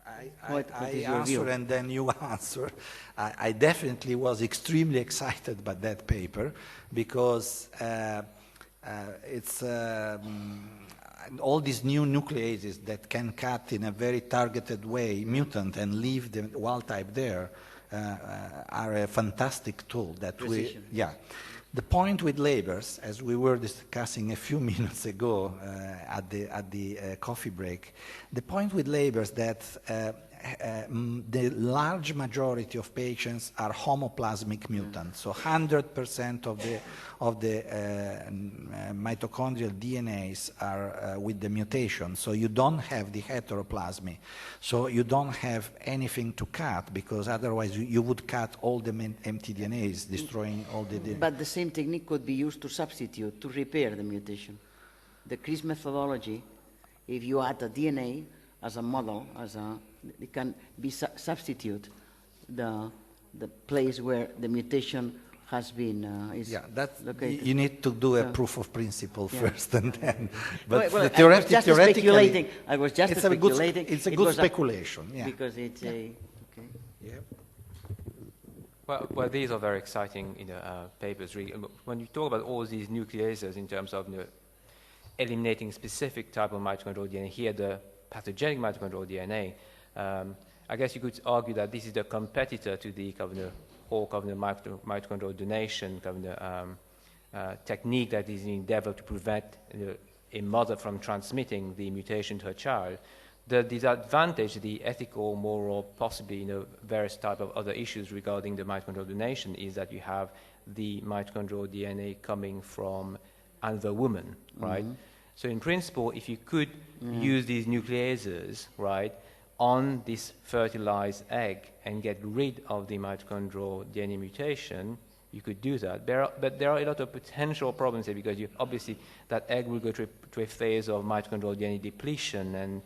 I answer and then you answer. I definitely was extremely excited by that paper, because it's... all these new nucleases that can cut in a very targeted way mutant and leave the wild type there are a fantastic tool that Precision. The point with labors, as we were discussing a few minutes ago at the coffee break, the point with labors that the large majority of patients are homoplasmic mutants. So 100% of the mitochondrial DNAs are with the mutation. So you don't have the heteroplasmy. So you don't have anything to cut, because otherwise you would cut all the mtDNAs, destroying all the DNA. But the same technique could be used to substitute, to repair the mutation. The CRISP methodology, if you add a DNA as a model, it can be substitute the place where the mutation has been located. You need to do a proof of principle first, and then. But well, theoretically, I was just speculating. It's a good speculation. Yeah. Because it's a okay. Yeah. Well, these are very exciting, papers. Really, when you talk about all these nucleases in terms of eliminating specific type of mitochondrial DNA, here the pathogenic mitochondrial DNA. I guess you could argue that this is the competitor to the whole mitochondrial donation technique that is in endeavor to prevent a mother from transmitting the mutation to her child. The disadvantage, the ethical, moral, possibly various type of other issues regarding the mitochondrial donation is that you have the mitochondrial DNA coming from another woman, right? So in principle, if you could use these nucleases, right, on this fertilized egg and get rid of the mitochondrial DNA mutation, you could do that. But there are a lot of potential problems here, because obviously that egg will go to a phase of mitochondrial DNA depletion, and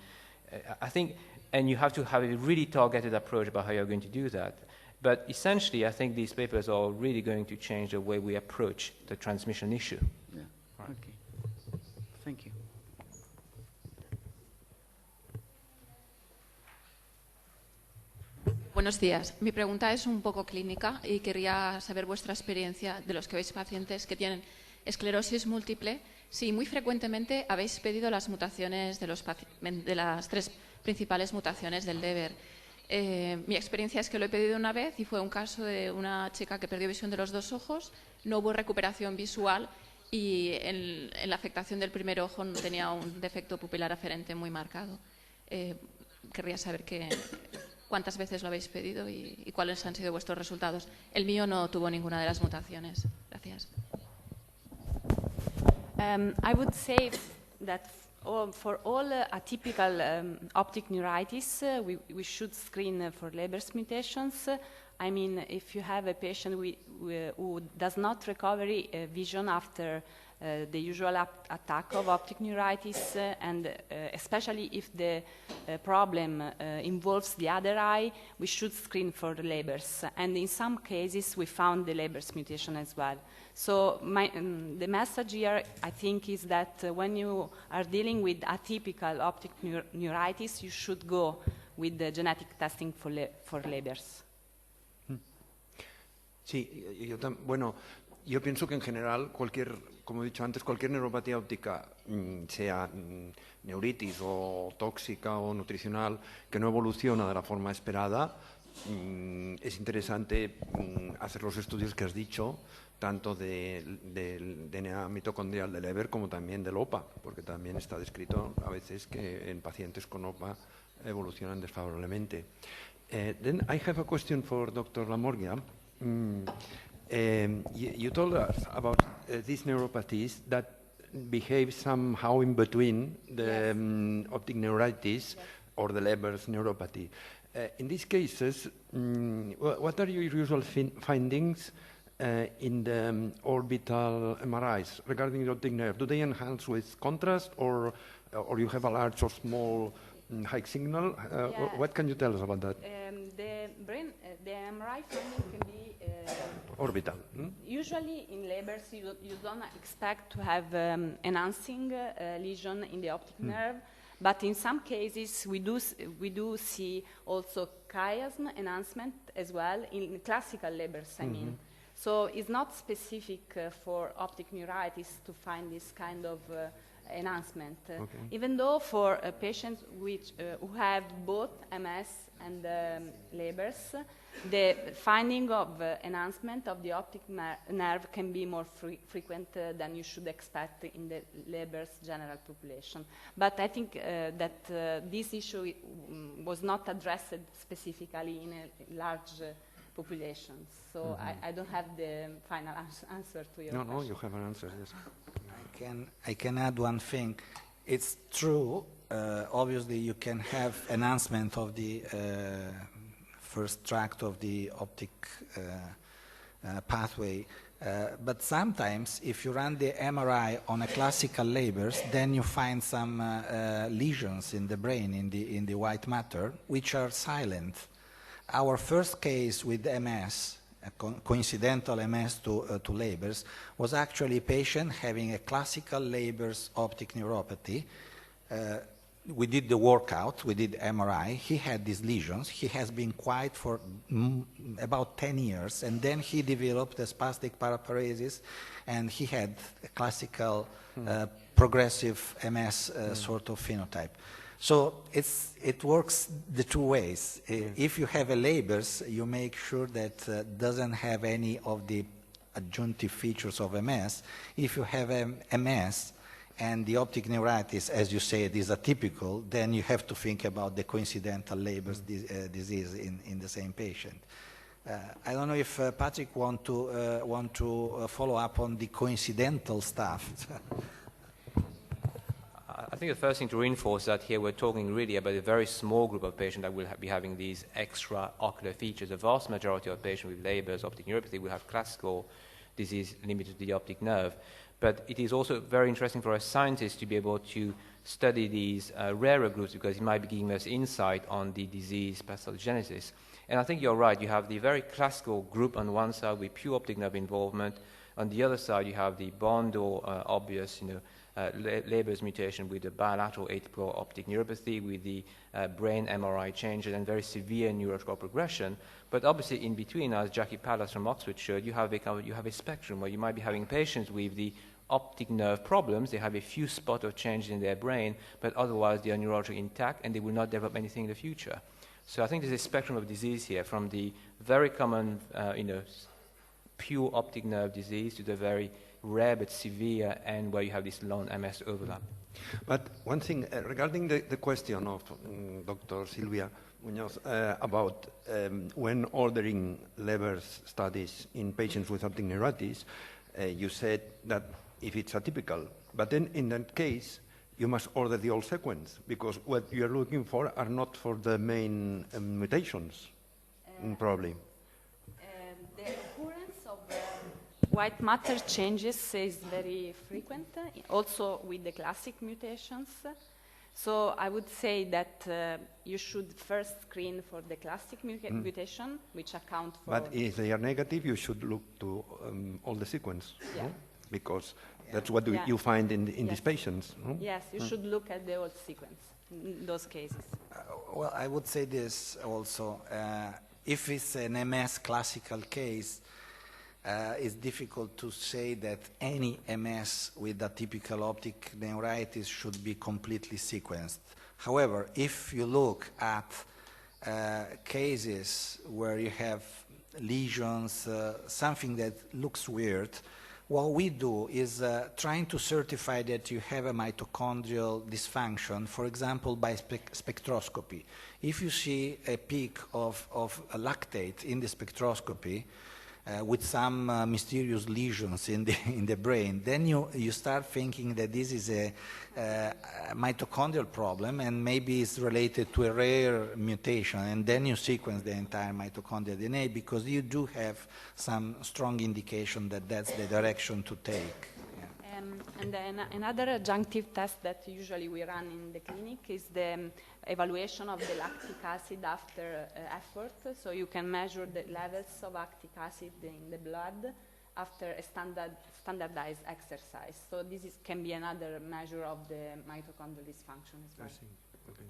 I think, and you have to have a really targeted approach about how you're going to do that. But essentially, I think these papers are really going to change the way we approach the transmission issue. Yeah. Right. Okay. Thank you. Buenos días. Mi pregunta es un poco clínica y querría saber vuestra experiencia de los que veis pacientes que tienen esclerosis múltiple. Si muy frecuentemente habéis pedido las mutaciones de las 3 principales mutaciones del Leber. Mi experiencia es que lo he pedido una vez y fue un caso de una chica que perdió visión de los 2 ojos, no hubo recuperación visual y en la afectación del primer ojo tenía un defecto pupilar aferente muy marcado. Querría saber cuántas veces lo habéis pedido y cuáles han sido vuestros resultados. El mío no tuvo ninguna de las mutaciones. Gracias. I would say that for all atypical optic neuritis, we should screen for Leber's mutations. I mean, if you have a patient who does not recover vision after the usual attack of optic neuritis, and especially if the problem involves the other eye, we should screen for the Leber's. And in some cases, we found the Leber's mutation as well. So the message here, I think, is that when you are dealing with atypical optic neuritis, you should go with the genetic testing for Leber's. Sí, bueno, yo pienso que en general como he dicho antes, cualquier neuropatía óptica, sea neuritis o tóxica o nutricional, que no evoluciona de la forma esperada, es interesante hacer los estudios que has dicho, tanto del DNA mitocondrial de Leber como también del OPA, porque también está descrito a veces que en pacientes con OPA evolucionan desfavorablemente. Then I have a question for Dr. Lamorgia. You told us about these neuropathies that behave somehow in between the optic neuritis or the Leber's neuropathy. In these cases, what are your usual findings in the orbital MRIs regarding the optic nerve? Do they enhance with contrast, or you have a large or small high signal? What can you tell us about that? The MRI finding can be orbital. Usually in Leber's you don't expect to have enhancing lesion in the optic nerve, but in some cases we do see also chiasm enhancement as well in classical Leber's, I mean. So it's not specific for optic neuritis to find this kind of enhancement. Even though for patients who have both MS and Leber's, the finding of enhancement of the optic nerve can be more frequent than you should expect in the Leber's general population. But I think that this issue was not addressed specifically in a large population. So I don't have the final answer to your question. No, you have an answer, yes. I can add one thing. It's true, obviously you can have enhancement of the first tract of the optic pathway, but sometimes if you run the MRI on a classical Leber's, then you find some lesions in the brain, in the white matter, which are silent. Our first case with MS, coincidental MS to Leber's, was actually a patient having a classical Leber's optic neuropathy. We did the workout, we did MRI, he had these lesions, he has been quiet for about 10 years, and then he developed a spastic paraparesis, and he had a classical progressive MS sort of phenotype. So it works the two ways. If you have a Leber's, you make sure that doesn't have any of the adjunctive features of MS. If you have a MS and the optic neuritis, as you said, is atypical, then you have to think about the coincidental Leber's disease in the same patient. I don't know if Patrick want to follow up on the coincidental stuff. I think the first thing to reinforce that here we're talking really about a very small group of patients that will be having these extra ocular features. The vast majority of patients with Leber's optic neuropathy will have classical disease limited to the optic nerve. But it is also very interesting for us scientists to be able to study these rarer groups, because it might be giving us insight on the disease pathogenesis. And I think you're right. You have the very classical group on one side with pure optic nerve involvement. On the other side, you have the bond or obvious, Leber's mutation with the bilateral atypical optic neuropathy, with the brain MRI changes and very severe neurological progression. But obviously, in between, as Jackie Pallas from Oxford showed, you have a spectrum where you might be having patients with the optic nerve problems. They have a few spots of changes in their brain, but otherwise they are neurologically intact and they will not develop anything in the future. So I think there's a spectrum of disease here, from the very common, pure optic nerve disease to the very rare but severe, and where you have this long MS overlap. But one thing regarding the question of Dr. Silvia Muñoz about when ordering Leber's studies in patients with optic neuritis, you said that if it's atypical, but then in that case you must order the whole sequence, because what you're looking for are not for the main mutations, probably. The occurrence of white matter changes is very frequent, also with the classic mutations. So I would say that you should first screen for the classic mutation, which account for... But if they are negative, you should look to all the sequence, Yeah. no? Because that's what you find in these patients. No? Yes, you should look at the whole sequence in those cases. Well, I would say this also. If it's an MS classical case, it's difficult to say that any MS with atypical optic neuritis should be completely sequenced. However, if you look at cases where you have lesions, something that looks weird, what we do is trying to certify that you have a mitochondrial dysfunction, for example, by spectroscopy. If you see a peak of a lactate in the spectroscopy, with some mysterious lesions in the brain, then you start thinking that this is a mitochondrial problem and maybe it's related to a rare mutation, and then you sequence the entire mitochondrial DNA because you do have some strong indication that that's the direction to take. And then another adjunctive test that usually we run in the clinic is the evaluation of the lactic acid after effort. So you can measure the levels of lactic acid in the blood after a standardized exercise. So this can be another measure of the mitochondrial dysfunction as well. I see. Okay.